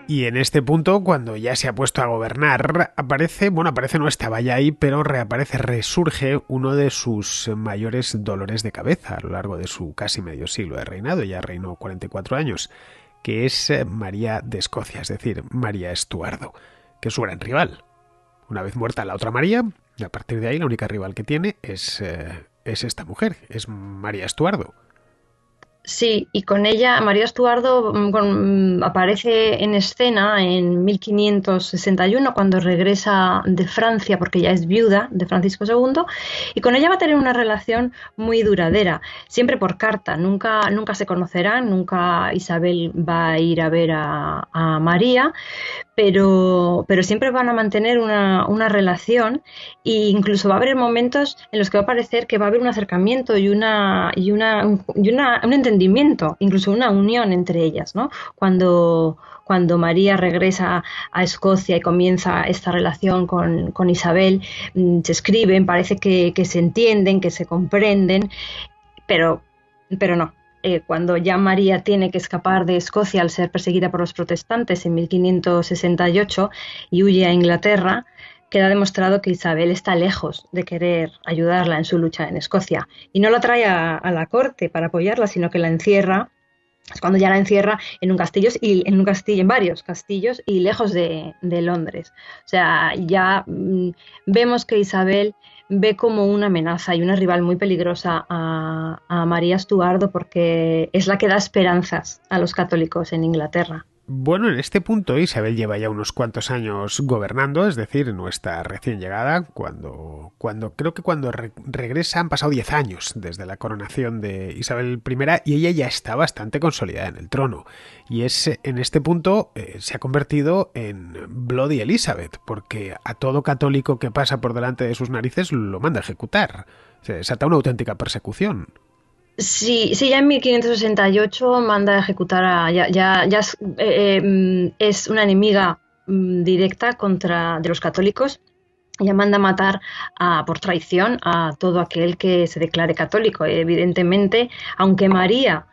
Y en este punto, cuando ya se ha puesto a gobernar, aparece, no estaba ya ahí, pero resurge uno de sus mayores dolores de cabeza a lo largo de su casi medio siglo de reinado, ya reinó 44 años, que es María de Escocia, es decir, María Estuardo, que es su gran rival. Una vez muerta la otra María, a partir de ahí la única rival que tiene es esta mujer, es María Estuardo. Sí, y con ella María Estuardo aparece en escena en 1561 cuando regresa de Francia porque ya es viuda de Francisco II y con ella va a tener una relación muy duradera, siempre por carta, nunca se conocerán, nunca Isabel va a ir a ver a María, pero siempre van a mantener una relación e incluso va a haber momentos en los que va a parecer que va a haber un acercamiento y un entendimiento, incluso una unión entre ellas, ¿no? Cuando María regresa a Escocia y comienza esta relación con Isabel, se escriben, parece que se entienden, que se comprenden, pero no. cuando ya María tiene que escapar de Escocia al ser perseguida por los protestantes en 1568 y huye a Inglaterra, queda demostrado que Isabel está lejos de querer ayudarla en su lucha en Escocia y no la trae a la corte para apoyarla, sino que la encierra. Es cuando ya la encierra en un castillo, en varios castillos y lejos de Londres. O sea, ya vemos que Isabel ve como una amenaza y una rival muy peligrosa a María Estuardo, porque es la que da esperanzas a los católicos en Inglaterra. Bueno, en este punto Isabel lleva ya unos cuantos años gobernando, es decir, no está recién llegada. Cuando regresa han pasado 10 años desde la coronación de Isabel I y ella ya está bastante consolidada en el trono. Y en este punto se ha convertido en Bloody Elizabeth, porque a todo católico que pasa por delante de sus narices lo manda a ejecutar. Se desata una auténtica persecución. Sí, ya en 1568 manda a ejecutar es una enemiga directa de los católicos. Ya manda a matar por traición a todo aquel que se declare católico. Evidentemente, aunque María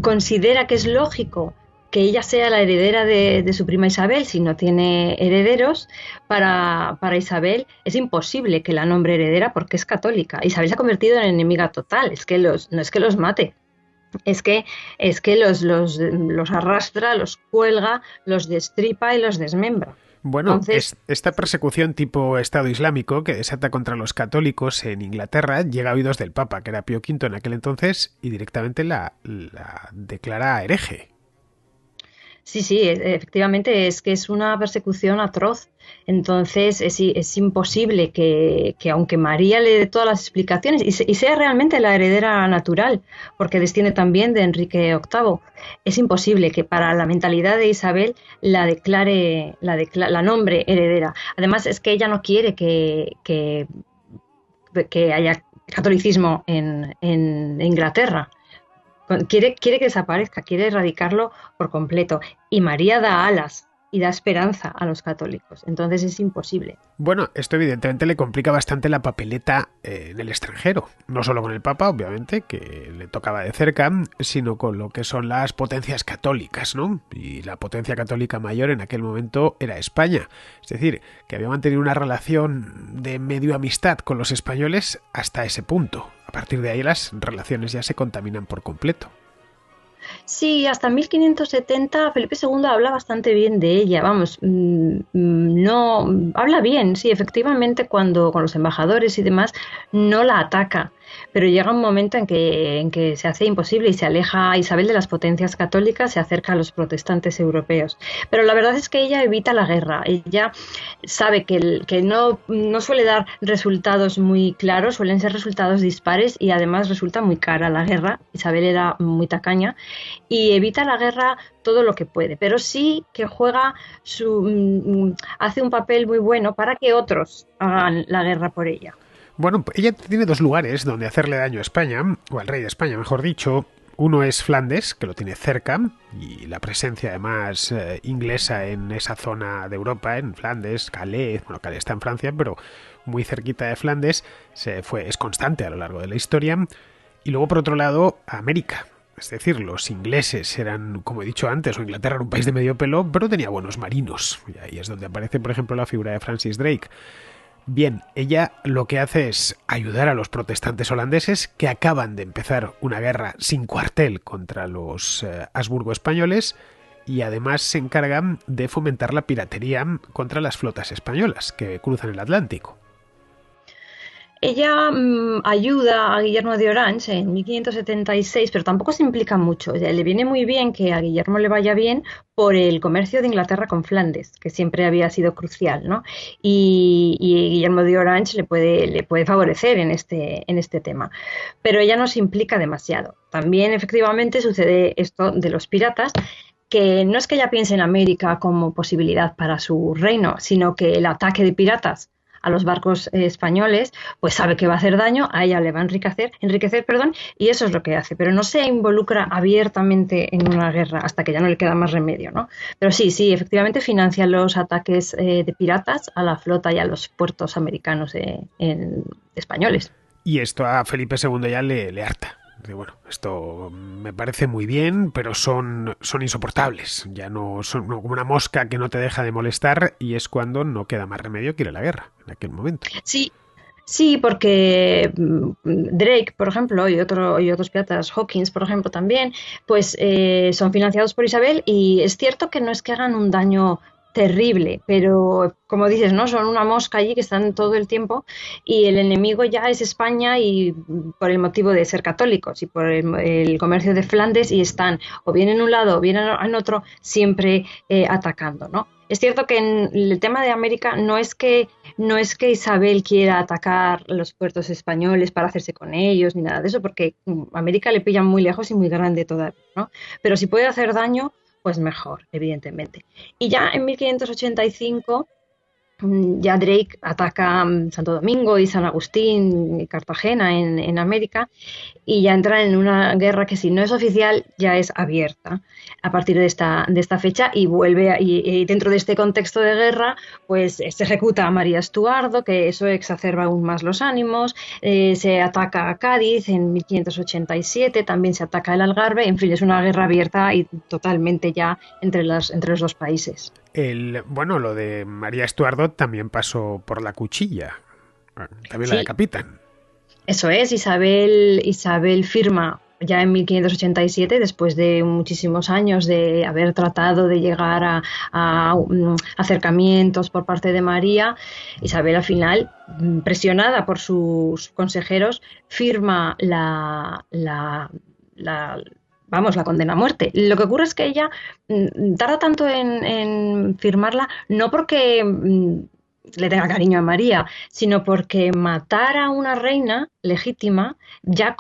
considera que es lógico que ella sea la heredera de su prima Isabel, si no tiene herederos, para Isabel es imposible que la nombre heredera porque es católica. Isabel se ha convertido en enemiga total, no es que los mate, es que los arrastra, los cuelga, los destripa y los desmembra. Bueno, esta persecución tipo Estado Islámico que desata contra los católicos en Inglaterra llega a oídos del Papa, que era Pío V en aquel entonces, y directamente la declara hereje. Sí, efectivamente es que es una persecución atroz. Entonces es imposible que aunque María le dé todas las explicaciones y sea realmente la heredera natural, porque desciende también de Enrique VIII, es imposible que para la mentalidad de Isabel la nombre heredera. Además es que ella no quiere que haya catolicismo en Inglaterra. Quiere que desaparezca, quiere erradicarlo por completo. Y María da alas y da esperanza a los católicos. Entonces es imposible. Bueno, esto evidentemente le complica bastante la papeleta en el extranjero. No solo con el Papa, obviamente, que le tocaba de cerca, sino con lo que son las potencias católicas, ¿no? Y la potencia católica mayor en aquel momento era España. Es decir, que había mantenido una relación de medio amistad con los españoles hasta ese punto. A partir de ahí las relaciones ya se contaminan por completo. Sí, hasta 1570 Felipe II habla bastante bien de ella, vamos, no habla bien, sí, efectivamente cuando con los embajadores y demás no la ataca, pero llega un momento en que se hace imposible y se aleja a Isabel de las potencias católicas, se acerca a los protestantes europeos. Pero la verdad es que ella evita la guerra, ella sabe que no suele dar resultados muy claros, suelen ser resultados dispares y además resulta muy cara la guerra. Isabel era muy tacaña y evita la guerra todo lo que puede, pero sí que hace un papel muy bueno para que otros hagan la guerra por ella. Bueno, ella tiene dos lugares donde hacerle daño a España, o al rey de España, mejor dicho. Uno es Flandes, que lo tiene cerca, y la presencia además inglesa en esa zona de Europa, en Flandes, Calais, bueno, Calais está en Francia, pero muy cerquita de Flandes, es constante a lo largo de la historia. Y luego, por otro lado, América. Es decir, los ingleses eran, como he dicho antes, o Inglaterra era un país de medio pelo, pero tenía buenos marinos. Y ahí es donde aparece, por ejemplo, la figura de Francis Drake. Bien, ella lo que hace es ayudar a los protestantes holandeses que acaban de empezar una guerra sin cuartel contra los Habsburgo españoles y además se encargan de fomentar la piratería contra las flotas españolas que cruzan el Atlántico. Ella ayuda a Guillermo de Orange en 1576, pero tampoco se implica mucho. O sea, le viene muy bien que a Guillermo le vaya bien por el comercio de Inglaterra con Flandes, que siempre había sido crucial, ¿no? Y Guillermo de Orange le puede favorecer en este tema. Pero ella no se implica demasiado. También, efectivamente, sucede esto de los piratas, que no es que ella piense en América como posibilidad para su reino, sino que el ataque de piratas a los barcos españoles, pues sabe que va a hacer daño, a ella le va a enriquecer, y eso es lo que hace, pero no se involucra abiertamente en una guerra hasta que ya no le queda más remedio, ¿no? Pero sí, efectivamente financia los ataques de piratas a la flota y a los puertos americanos españoles. Y esto a Felipe II ya le harta. Bueno, esto me parece muy bien, pero son insoportables. Ya no son como una mosca que no te deja de molestar y es cuando no queda más remedio que ir a la guerra, en aquel momento. Sí, sí, porque Drake, por ejemplo, y otros piratas, Hawkins, por ejemplo, también, pues son financiados por Isabel y es cierto que no es que hagan un daño terrible, pero como dices, ¿no? Son una mosca allí que están todo el tiempo y el enemigo ya es España y por el motivo de ser católicos y por el comercio de Flandes y están o bien en un lado o bien en otro siempre atacando, ¿no? Es cierto que en el tema de América no es que Isabel quiera atacar los puertos españoles para hacerse con ellos ni nada de eso, porque América le pilla muy lejos y muy grande todavía, ¿no? Pero si puede hacer daño, pues mejor, evidentemente. Y ya en 1585 ya Drake ataca Santo Domingo y San Agustín y Cartagena en América y ya entra en una guerra que si no es oficial ya es abierta a partir de esta fecha y y dentro de este contexto de guerra pues se ejecuta a María Estuardo, que eso exacerba aún más los ánimos, se ataca a Cádiz en 1587, también se ataca el Algarve, en fin, es una guerra abierta y totalmente ya entre los dos países. Bueno, lo de María Estuardo también pasó por la cuchilla. También la Sí, decapitan. eso es, Isabel firma ya en 1587, después de muchísimos años de haber tratado de llegar a acercamientos por parte de María. Isabel al final, presionada por sus consejeros, firma vamos, la condena a muerte. Lo que ocurre es que ella tarda tanto en firmarla, no porque le tenga cariño a María, sino porque matar a una reina legítima ya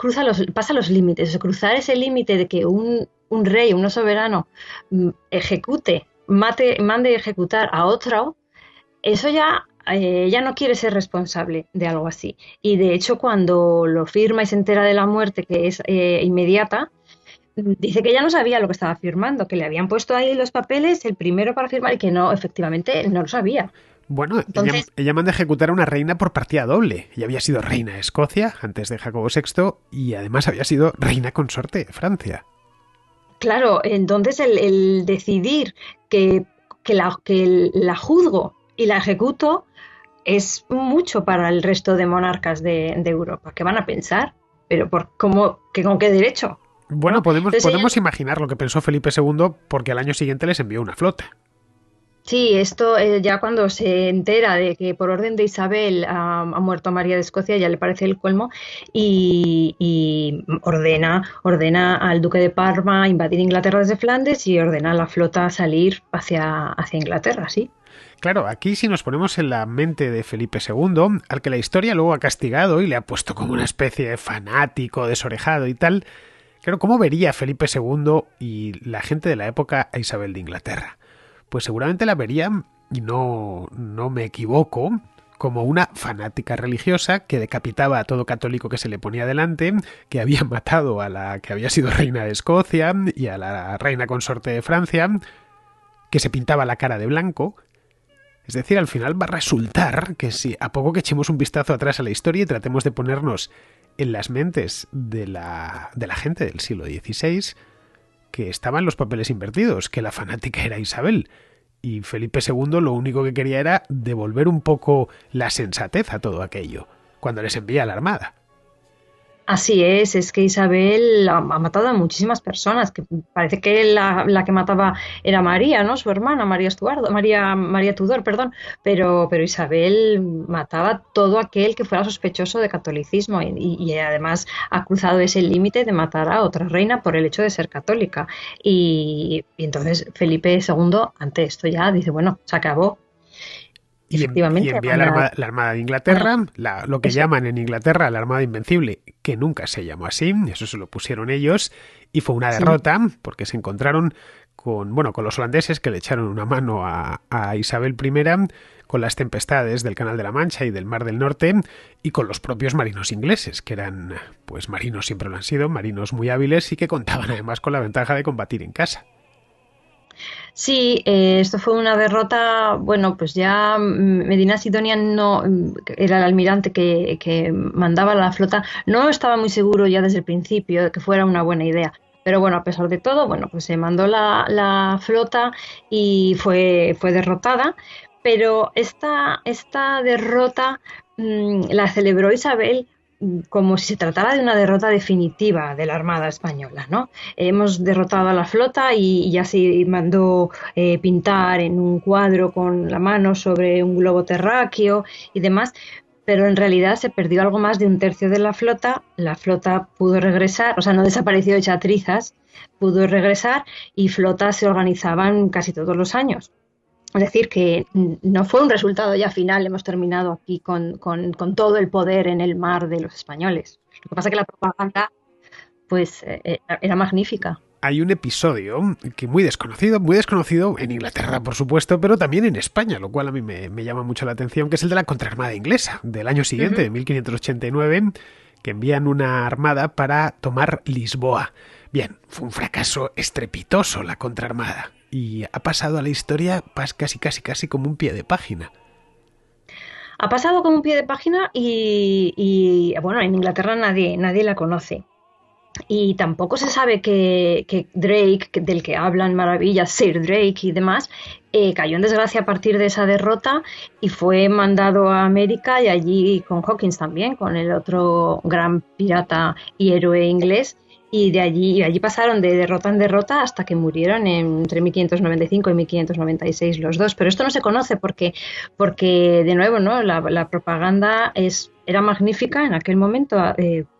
pasa los límites. O sea, cruzar ese límite de que un rey, un soberano, mande ejecutar a otro, eso ya ella no quiere ser responsable de algo así. Y de hecho, cuando lo firma y se entera de la muerte, que es inmediata, dice que ella no sabía lo que estaba firmando, que le habían puesto ahí los papeles, el primero para firmar, y que no, efectivamente, no lo sabía. Bueno, Entonces, ella manda a ejecutar a una reina por partida doble. Ella había sido reina de Escocia antes de Jacobo VI y además había sido reina consorte de Francia. claro, entonces el decidir que la juzgo y la ejecuto es mucho para el resto de monarcas de Europa. ¿Qué van a pensar? Pero ¿con qué derecho? Bueno, ¿No? Entonces ella, podemos imaginar lo que pensó Felipe II porque al año siguiente les envió una flota. sí, esto ya cuando se entera de que por orden de Isabel ha muerto María de Escocia, ya le parece el colmo y ordena al duque de Parma invadir Inglaterra desde Flandes y ordena a la flota salir hacia Inglaterra, sí. Claro, aquí si nos ponemos en la mente de Felipe II, al que la historia luego ha castigado y le ha puesto como una especie de fanático, desorejado y tal, claro, ¿cómo vería Felipe II y la gente de la época a Isabel de Inglaterra? Pues seguramente la verían, y no me equivoco, como una fanática religiosa que decapitaba a todo católico que se le ponía delante, que había matado a la que había sido reina de Escocia y a la reina consorte de Francia, que se pintaba la cara de blanco. Es decir, al final va a resultar que si a poco que echemos un vistazo atrás a la historia y tratemos de ponernos en las mentes de la gente del siglo XVI, que estaban los papeles invertidos, que la fanática era Isabel y Felipe II lo único que quería era devolver un poco la sensatez a todo aquello, cuando les envía la armada. Así es que Isabel ha matado a muchísimas personas, que parece que la que mataba era María, ¿no? Su hermana, María Tudor, perdón, pero Isabel mataba a todo aquel que fuera sospechoso de catolicismo y además ha cruzado ese límite de matar a otra reina por el hecho de ser católica. Y entonces Felipe II, ante esto ya dice, bueno, se acabó. Y Efectivamente, envía la Armada de Inglaterra, lo que eso. llaman en Inglaterra la Armada Invencible, que nunca se llamó así, eso se lo pusieron ellos, y fue una Sí. derrota, porque se encontraron con los holandeses que le echaron una mano a Isabel I con las tempestades del Canal de la Mancha y del Mar del Norte, y con los propios marinos ingleses, que eran, pues marinos siempre lo han sido, marinos muy hábiles y que contaban además con la ventaja de combatir en casa. Sí, esto fue una derrota, bueno, pues ya Medina Sidonia no era el almirante que mandaba la flota, no estaba muy seguro ya desde el principio de que fuera una buena idea. Pero bueno, a pesar de todo, bueno, pues se mandó la flota y fue derrotada. Pero esta derrota la celebró Isabel como si se tratara de una derrota definitiva de la Armada Española, ¿no? Hemos derrotado a la flota y ya se mandó pintar en un cuadro con la mano sobre un globo terráqueo y demás, pero en realidad se perdió algo más de un tercio de la flota pudo regresar, o sea, no desapareció hecha trizas, pudo regresar y flotas se organizaban casi todos los años. Es decir, que no fue un resultado ya final, hemos terminado aquí con todo el poder en el mar de los españoles. Lo que pasa es que la propaganda pues era magnífica. Hay un episodio que muy desconocido en Inglaterra, por supuesto, pero también en España, lo cual a mí me llama mucho la atención, que es el de la contraarmada inglesa del año siguiente, de 1589, que envían una armada para tomar Lisboa. Bien, fue un fracaso estrepitoso la contraarmada y ha pasado a la historia casi como un pie de página. Ha pasado como un pie de página y bueno, en Inglaterra nadie la conoce. Y tampoco se sabe que Drake, del que hablan maravillas, Sir Drake y demás, cayó en desgracia a partir de esa derrota y fue mandado a América y allí con Hawkins también, con el otro gran pirata y héroe inglés. Y allí pasaron de derrota en derrota hasta que murieron entre 1595 y 1596 los dos. Pero esto no se conoce porque de nuevo, ¿no? La propaganda era magnífica en aquel momento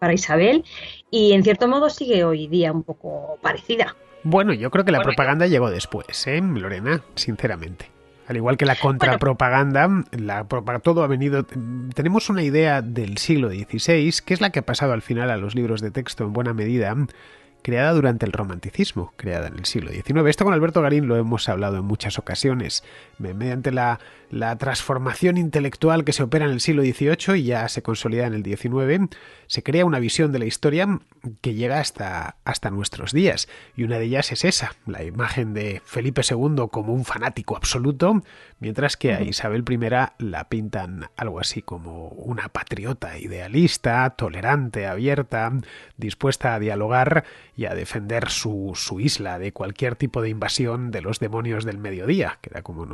para Isabel y en cierto modo sigue hoy día un poco parecida. Bueno, yo creo que la propaganda llegó después, Lorena, sinceramente. Al igual que la contrapropaganda, todo ha venido... Tenemos una idea del siglo XVI, que es la que ha pasado al final a los libros de texto en buena medida, creada durante el romanticismo, creada en el siglo XIX. Esto con Alberto Garín lo hemos hablado en muchas ocasiones. Mediante la transformación intelectual que se opera en el siglo XVIII y ya se consolida en el XIX, se crea una visión de la historia que llega hasta nuestros días. Y una de ellas es esa, la imagen de Felipe II como un fanático absoluto, mientras que a Isabel I la pintan algo así como una patriota idealista, tolerante, abierta, dispuesta a dialogar y a defender su isla de cualquier tipo de invasión de los demonios del mediodía, que era como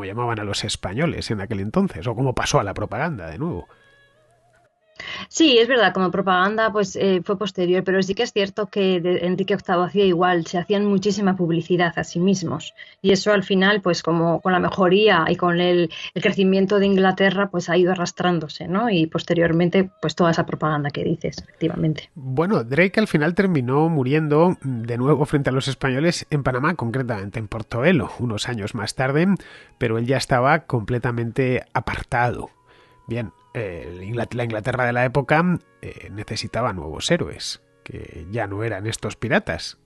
llamaban a los españoles en aquel entonces, o como pasó a la propaganda de nuevo. Sí, es verdad, como propaganda pues fue posterior, pero sí que es cierto que Enrique VIII hacía igual, se hacían muchísima publicidad a sí mismos y eso al final pues como con la mejoría y con el crecimiento de Inglaterra pues ha ido arrastrándose, ¿no? Y posteriormente pues toda esa propaganda que dices, efectivamente. Bueno, Drake al final terminó muriendo de nuevo frente a los españoles en Panamá, concretamente en Portobelo, unos años más tarde, pero él ya estaba completamente apartado. Bien, la Inglaterra de la época necesitaba nuevos héroes, que ya no eran estos piratas.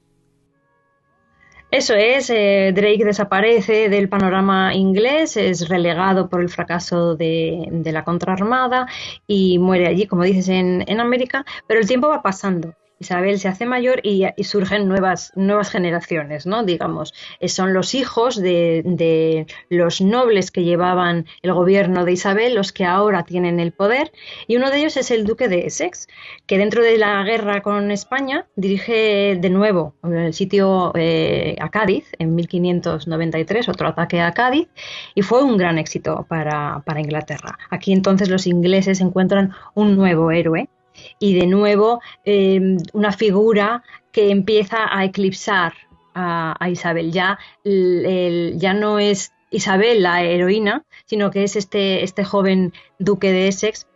Eso es, Drake desaparece del panorama inglés, es relegado por el fracaso de la contraarmada y muere allí, como dices, en América, pero el tiempo va pasando. Isabel se hace mayor y surgen nuevas generaciones, ¿no? Digamos, son los hijos de los nobles que llevaban el gobierno de Isabel, los que ahora tienen el poder, y uno de ellos es el duque de Essex, que dentro de la guerra con España dirige de nuevo el sitio a Cádiz en 1593, otro ataque a Cádiz, y fue un gran éxito para Inglaterra. Aquí entonces los ingleses encuentran un nuevo héroe, y de nuevo una figura que empieza a eclipsar a Isabel. Ya no es Isabel la heroína, sino que es este joven duque de Essex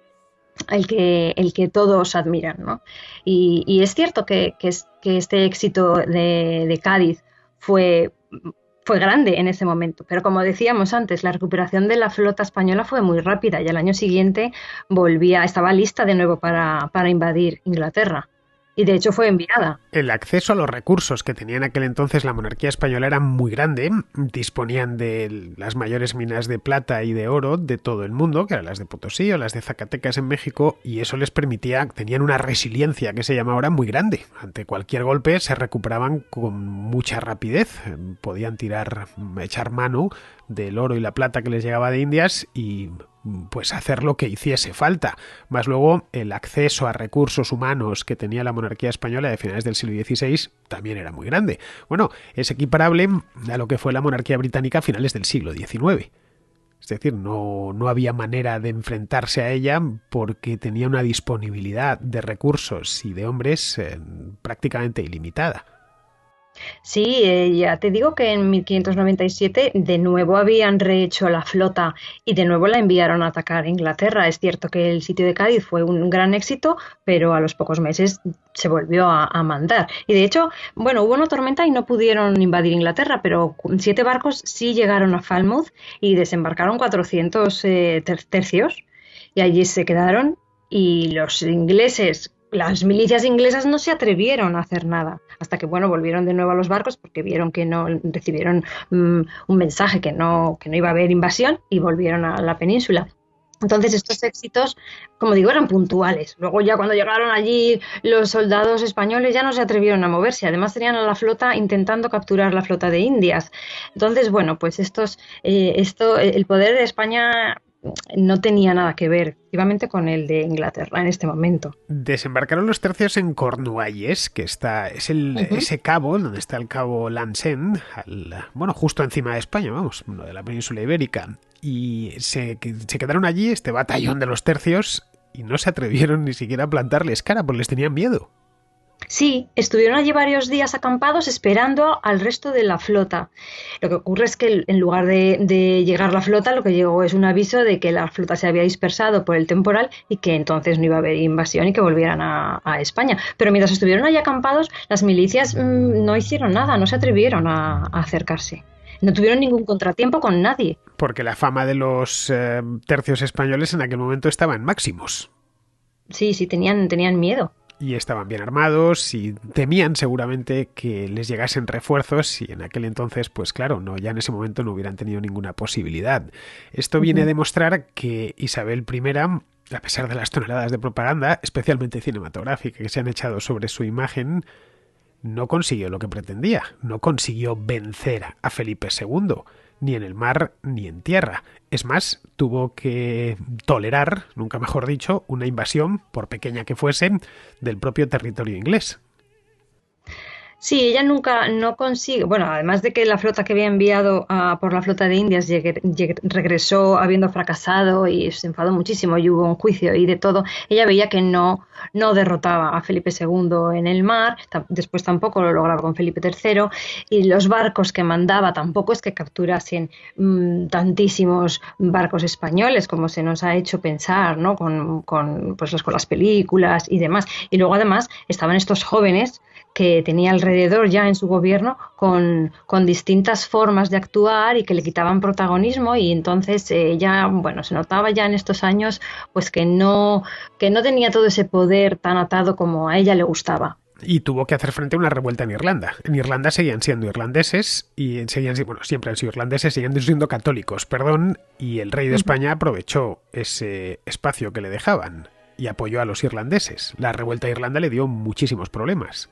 el que todos admiran, ¿no? Y es cierto que este éxito de Cádiz fue grande en ese momento, pero como decíamos antes, la recuperación de la flota española fue muy rápida y al año siguiente estaba lista de nuevo para invadir Inglaterra. y de hecho fue enviada. El acceso a los recursos que tenía en aquel entonces la monarquía española era muy grande. Disponían de las mayores minas de plata y de oro de todo el mundo, que eran las de Potosí o las de Zacatecas en México, y eso les permitía, tenían una resiliencia que se llama ahora muy grande. Ante cualquier golpe se recuperaban con mucha rapidez. Podían echar mano del oro y la plata que les llegaba de Indias y pues hacer lo que hiciese falta. Más luego, el acceso a recursos humanos que tenía la monarquía española de finales del siglo XVI también era muy grande. Bueno, es equiparable a lo que fue la monarquía británica a finales del siglo XIX. Es decir, no había manera de enfrentarse a ella porque tenía una disponibilidad de recursos y de hombres prácticamente ilimitada. Sí, ya te digo que en 1597 de nuevo habían rehecho la flota y de nuevo la enviaron a atacar a Inglaterra. Es cierto que el sitio de Cádiz fue un gran éxito, pero a los pocos meses se volvió a mandar. Y de hecho, bueno, hubo una tormenta y no pudieron invadir Inglaterra, pero 7 barcos sí llegaron a Falmouth y desembarcaron 400 tercios y allí se quedaron y los ingleses. Las milicias inglesas no se atrevieron a hacer nada hasta que, bueno, volvieron de nuevo a los barcos porque vieron que no recibieron un mensaje que no iba a haber invasión y volvieron a la península. Entonces estos éxitos, como digo, eran puntuales. Luego ya cuando llegaron allí los soldados españoles ya no se atrevieron a moverse. Además tenían a la flota intentando capturar la flota de Indias. Entonces, bueno, pues el poder de España no tenía nada que ver efectivamente con el de Inglaterra en este momento. Desembarcaron los tercios en Cornualles, que ese cabo, donde está el cabo Land's End, justo encima de España, de la península ibérica. Y se quedaron allí este batallón de los tercios y no se atrevieron ni siquiera a plantarles cara, porque les tenían miedo. Sí, estuvieron allí varios días acampados esperando al resto de la flota. Lo que ocurre es que en lugar de llegar la flota, lo que llegó es un aviso de que la flota se había dispersado por el temporal y que entonces no iba a haber invasión y que volvieran a España. Pero mientras estuvieron allí acampados, las milicias no hicieron nada, no se atrevieron a acercarse. No tuvieron ningún contratiempo con nadie. Porque la fama de los tercios españoles en aquel momento estaba en máximos. Sí, tenían miedo. Y estaban bien armados y temían seguramente que les llegasen refuerzos y en aquel entonces, pues claro, ya en ese momento no hubieran tenido ninguna posibilidad. Esto viene a demostrar que Isabel I, a pesar de las toneladas de propaganda, especialmente cinematográfica, que se han echado sobre su imagen, no consiguió lo que pretendía, no consiguió vencer a Felipe II, ni en el mar ni en tierra. Es más, tuvo que tolerar, nunca mejor dicho, una invasión, por pequeña que fuese, del propio territorio inglés. Sí, ella nunca no consigue, bueno, además de que la flota que había enviado por la flota de Indias regresó habiendo fracasado y se enfadó muchísimo y hubo un juicio y de todo, ella veía que no derrotaba a Felipe II en el mar, después tampoco lo lograba con Felipe III y los barcos que mandaba tampoco es que capturasen tantísimos barcos españoles como se nos ha hecho pensar, ¿no? Con las películas y demás. Y luego además estaban estos jóvenes que tenía alrededor ya en su gobierno con distintas formas de actuar y que le quitaban protagonismo y entonces ella, se notaba ya en estos años pues que no tenía todo ese poder tan atado como a ella le gustaba. Y tuvo que hacer frente a una revuelta en Irlanda. En Irlanda seguían siendo irlandeses y siempre han sido irlandeses, seguían siendo católicos, y el rey de España aprovechó ese espacio que le dejaban y apoyó a los irlandeses. La revuelta de Irlanda le dio muchísimos problemas.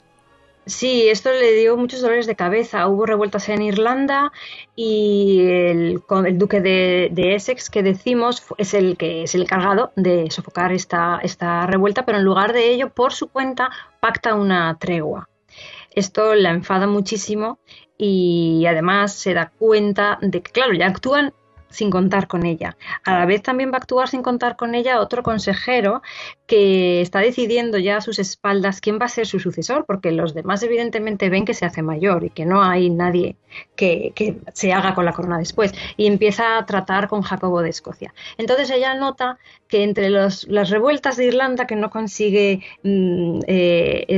Sí, esto le dio muchos dolores de cabeza. Hubo revueltas en Irlanda y el duque de Essex, que decimos, es el encargado de sofocar esta revuelta, pero en lugar de ello, por su cuenta, pacta una tregua. Esto la enfada muchísimo y además se da cuenta de que, claro, ya actúan sin contar con ella. A la vez también va a actuar sin contar con ella otro consejero que está decidiendo ya a sus espaldas quién va a ser su sucesor, porque los demás evidentemente ven que se hace mayor y que no hay nadie que se haga con la corona después, y empieza a tratar con Jacobo de Escocia. Entonces ella nota que entre las revueltas de Irlanda, que no consigue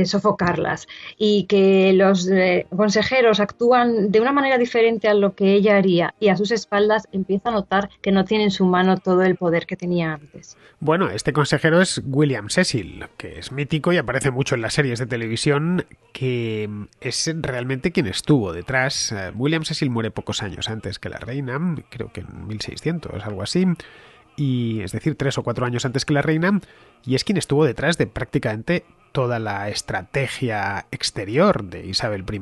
sofocarlas, y que los consejeros actúan de una manera diferente a lo que ella haría, y a sus espaldas empieza a notar que no tiene en su mano todo el poder que tenía antes. Bueno, este consejero es William Cecil, que es mítico y aparece mucho en las series de televisión, que es realmente quien estuvo detrás. William Cecil muere pocos años antes que la reina, creo que en 1600, algo así, y es decir, 3 o 4 años antes que la reina, y es quien estuvo detrás de prácticamente toda la estrategia exterior de Isabel I.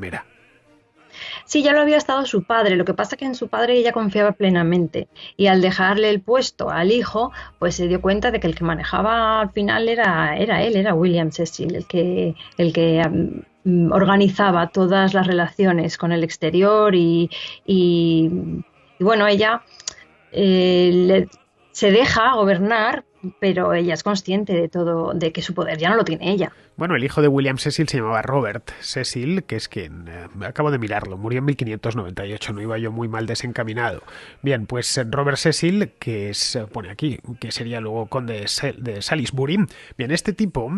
Sí, ya lo había estado su padre, lo que pasa que en su padre ella confiaba plenamente y al dejarle el puesto al hijo, pues se dio cuenta de que el que manejaba al final era él, era William Cecil, el que organizaba todas las relaciones con el exterior y bueno, ella se deja gobernar, pero ella es consciente de todo, de que su poder ya no lo tiene ella. Bueno, el hijo de William Cecil se llamaba Robert Cecil, que es quien, acabo de mirarlo, murió en 1598, no iba yo muy mal desencaminado. Bien, pues Robert Cecil, que es, pone aquí, que sería luego conde de Salisbury. Bien, este tipo,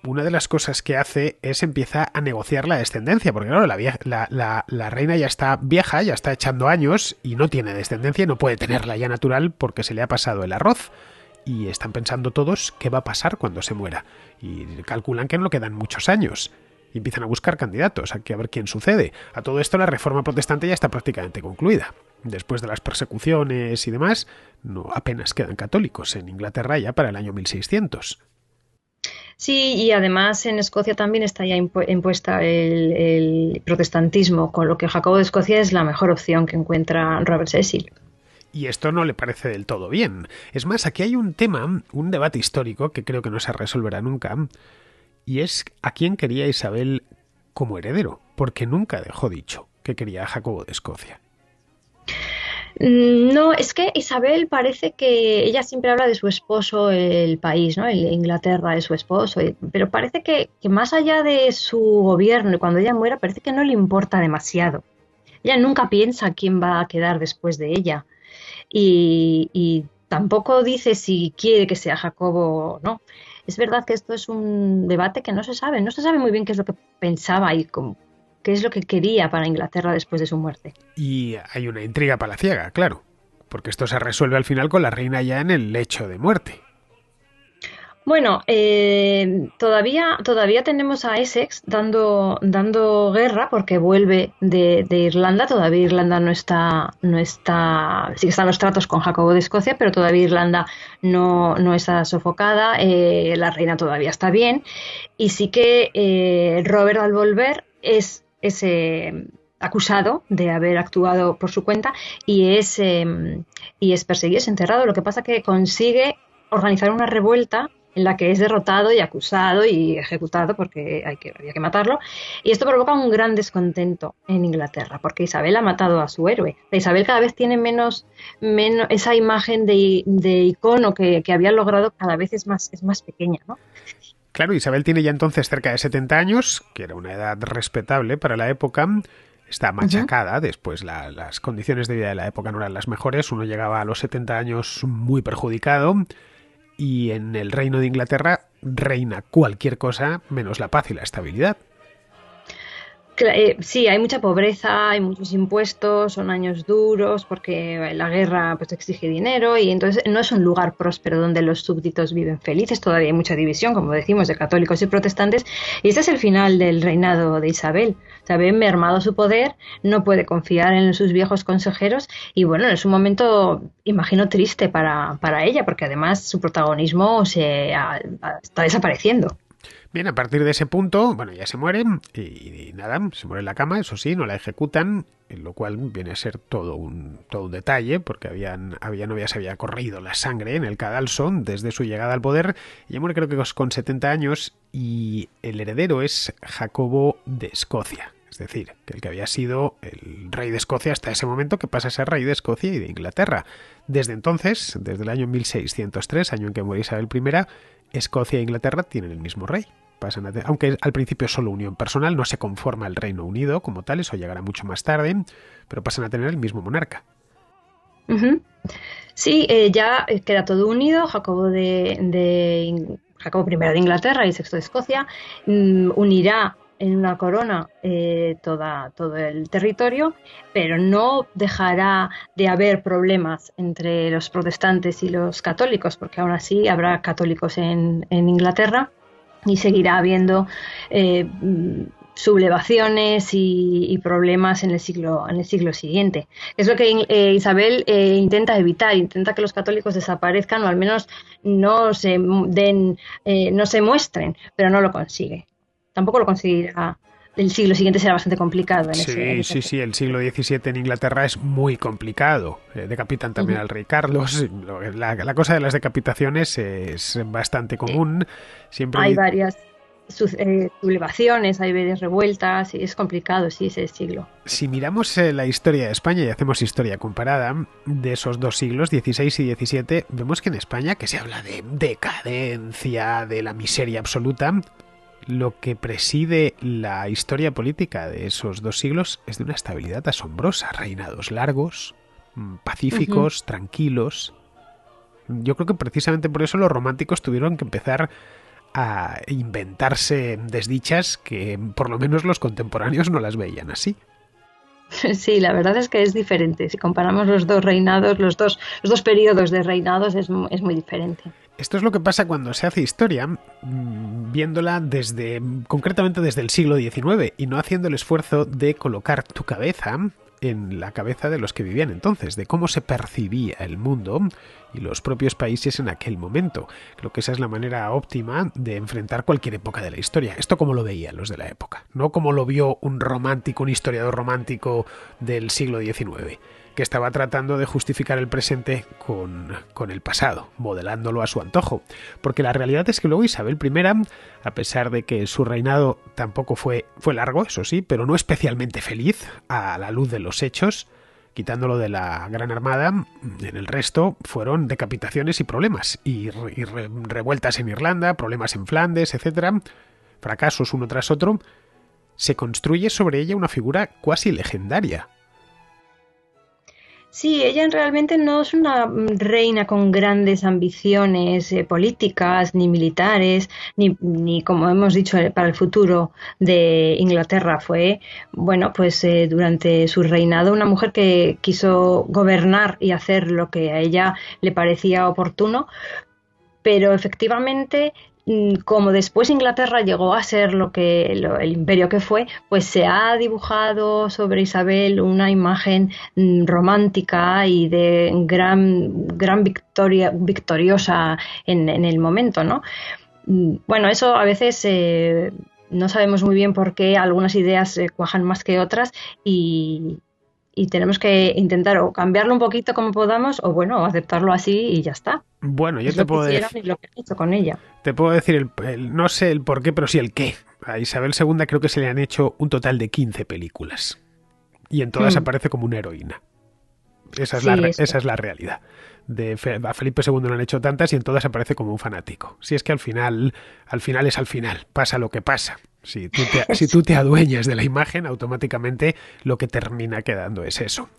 una de las cosas que hace es empieza a negociar la descendencia, porque claro, la reina ya está vieja, ya está echando años y no tiene descendencia y no puede tenerla ya natural porque se le ha pasado el arroz. Y están pensando todos qué va a pasar cuando se muera. Y calculan que no le quedan muchos años. Y empiezan a buscar candidatos, a ver quién sucede. A todo esto la reforma protestante ya está prácticamente concluida. Después de las persecuciones y demás, no apenas quedan católicos en Inglaterra ya para el año 1600. Sí, y además en Escocia también está ya impuesta el protestantismo, con lo que Jacobo de Escocia es la mejor opción que encuentra Robert Cecil. Y esto no le parece del todo bien. Es más, aquí hay un tema, un debate histórico que creo que no se resolverá nunca, y es a quién quería Isabel como heredero, porque nunca dejó dicho que quería a Jacobo de Escocia. No, es que Isabel parece que ella siempre habla de su esposo, el país, ¿no? Inglaterra es su esposo, pero parece que más allá de su gobierno y cuando ella muera, parece que no le importa demasiado. Ella nunca piensa quién va a quedar después de ella. Y tampoco dice si quiere que sea Jacobo o no. Es verdad que esto es un debate que no se sabe muy bien qué es lo que pensaba y qué es lo que quería para Inglaterra después de su muerte. Y hay una intriga palaciega, claro, porque esto se resuelve al final con la reina ya en el lecho de muerte. Bueno, todavía tenemos a Essex dando guerra porque vuelve de Irlanda. Todavía Irlanda no está, sí que están los tratos con Jacobo de Escocia, pero todavía Irlanda no está sofocada. La reina todavía está bien y sí que Robert al volver es acusado de haber actuado por su cuenta y es perseguido, es enterrado. Lo que pasa que consigue organizar una revuelta en la que es derrotado y acusado y ejecutado porque había que matarlo. Y esto provoca un gran descontento en Inglaterra, porque Isabel ha matado a su héroe. Isabel cada vez tiene menos esa imagen de icono que había logrado, cada vez es más pequeña, ¿no? Claro, Isabel tiene ya entonces cerca de 70 años, que era una edad respetable para la época. Está machacada, después las condiciones de vida de la época no eran las mejores. Uno llegaba a los 70 años muy perjudicado. Y en el Reino de Inglaterra reina cualquier cosa menos la paz y la estabilidad. Sí, hay mucha pobreza, hay muchos impuestos, son años duros porque la guerra pues exige dinero y entonces no es un lugar próspero donde los súbditos viven felices. Todavía hay mucha división, como decimos, de católicos y protestantes y este es el final del reinado de Isabel. Se ve mermado su poder, no puede confiar en sus viejos consejeros y bueno, es un momento, imagino, triste para ella porque además su protagonismo está desapareciendo. Bien, a partir de ese punto, bueno, ya se muere y nada, se muere en la cama, eso sí, no la ejecutan, en lo cual viene a ser todo un detalle, porque no se había corrido la sangre en el cadalso desde su llegada al poder. Ella muere creo que con 70 años y el heredero es Jacobo de Escocia. Es decir, que el que había sido el rey de Escocia hasta ese momento, que pasa a ser rey de Escocia y de Inglaterra. Desde entonces, desde el año 1603, año en que muere Isabel I, Escocia e Inglaterra tienen el mismo rey. Aunque al principio es solo unión personal, no se conforma el Reino Unido como tal, eso llegará mucho más tarde, pero pasan a tener el mismo monarca. Sí, ya queda todo unido. Jacobo Jacobo I de Inglaterra y Sexto de Escocia unirá en una corona todo el territorio, pero no dejará de haber problemas entre los protestantes y los católicos, porque aún así habrá católicos en Inglaterra y seguirá habiendo sublevaciones y problemas en el siglo siguiente. Es lo que Isabel intenta evitar, intenta que los católicos desaparezcan o al menos no se muestren, pero no lo consigue. Tampoco lo conseguirá. El siglo siguiente será bastante complicado. Sí, el siglo XVII en Inglaterra es muy complicado. Decapitan también al rey Carlos. La cosa de las decapitaciones es bastante común. Siempre hay varias sublevaciones, hay varias revueltas, y es complicado, sí, ese siglo. Si miramos la historia de España y hacemos historia comparada de esos dos siglos, XVI y XVII, vemos que en España, que se habla de decadencia, de la miseria absoluta, lo que preside la historia política de esos dos siglos es de una estabilidad asombrosa, reinados largos, pacíficos, tranquilos. Yo creo que precisamente por eso los románticos tuvieron que empezar a inventarse desdichas que por lo menos los contemporáneos no las veían así. Sí, la verdad es que es diferente. Si comparamos los dos reinados, los dos periodos de reinados, es muy diferente. Esto es lo que pasa cuando se hace historia, viéndola concretamente desde el siglo XIX y no haciendo el esfuerzo de colocar tu cabeza en la cabeza de los que vivían entonces, de cómo se percibía el mundo y los propios países en aquel momento. Creo que esa es la manera óptima de enfrentar cualquier época de la historia. Esto como lo veían los de la época, no como lo vio un historiador romántico del siglo XIX, que estaba tratando de justificar el presente con el pasado, modelándolo a su antojo. Porque la realidad es que luego Isabel I, a pesar de que su reinado tampoco fue largo, eso sí, pero no especialmente feliz a la luz de los hechos, quitándolo de la Gran Armada, en el resto fueron decapitaciones y problemas, y revueltas en Irlanda, problemas en Flandes, etcétera, fracasos uno tras otro. Se construye sobre ella una figura cuasi legendaria. Sí, ella realmente no es una reina con grandes ambiciones políticas, ni militares, ni como hemos dicho para el futuro de Inglaterra. Fue, bueno, pues durante su reinado una mujer que quiso gobernar y hacer lo que a ella le parecía oportuno, pero efectivamente, como después Inglaterra llegó a ser el imperio que fue, pues se ha dibujado sobre Isabel una imagen romántica y de gran victoriosa en el momento, ¿no? Bueno, eso a veces no sabemos muy bien por qué algunas ideas cuajan más que otras y tenemos que intentar o cambiarlo un poquito como podamos o bueno, aceptarlo así y ya está. Bueno, yo te puedo decir lo que han hecho con ella. Te puedo decir no sé el por qué, pero sí el qué. A Isabel II creo que se le han hecho un total de 15 películas y en todas aparece como una heroína. Esa es la realidad. A Felipe II no han hecho tantas y en todas aparece como un fanático. Si es que al final es al final, pasa lo que pasa. Si tú te adueñas de la imagen, automáticamente lo que termina quedando es eso.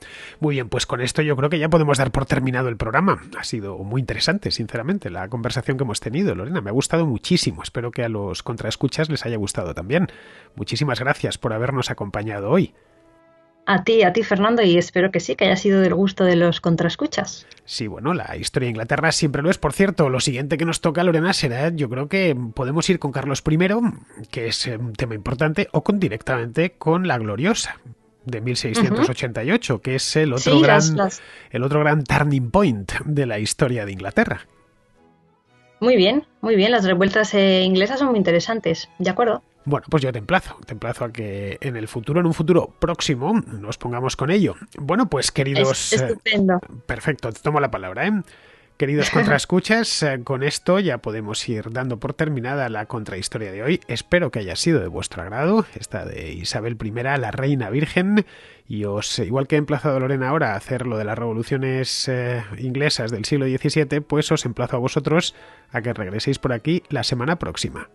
Muy bien, pues con esto yo creo que ya podemos dar por terminado el programa. Ha sido muy interesante, sinceramente, la conversación que hemos tenido, Lorena. Me ha gustado muchísimo. Espero que a los contraescuchas les haya gustado también. Muchísimas gracias por habernos acompañado hoy. A ti, Fernando, y espero que sí, que haya sido del gusto de los contraescuchas. Sí, bueno, la historia de Inglaterra siempre lo es. Por cierto, lo siguiente que nos toca, Lorena, será, yo creo que podemos ir con Carlos I, que es un tema importante, o directamente con la Gloriosa, de 1688, que es el otro gran turning point de la historia de Inglaterra. Muy bien, las revueltas inglesas son muy interesantes, ¿de acuerdo? Bueno, pues yo te emplazo a que en un futuro próximo, nos pongamos con ello. Bueno, pues queridos... Estupendo. Perfecto, te tomo la palabra, ¿eh? Queridos contraescuchas, con esto ya podemos ir dando por terminada la contrahistoria de hoy. Espero que haya sido de vuestro agrado, esta de Isabel I, la Reina Virgen, y igual que he emplazado a Lorena ahora a hacer lo de las revoluciones inglesas del siglo XVII, pues os emplazo a vosotros a que regreséis por aquí la semana próxima.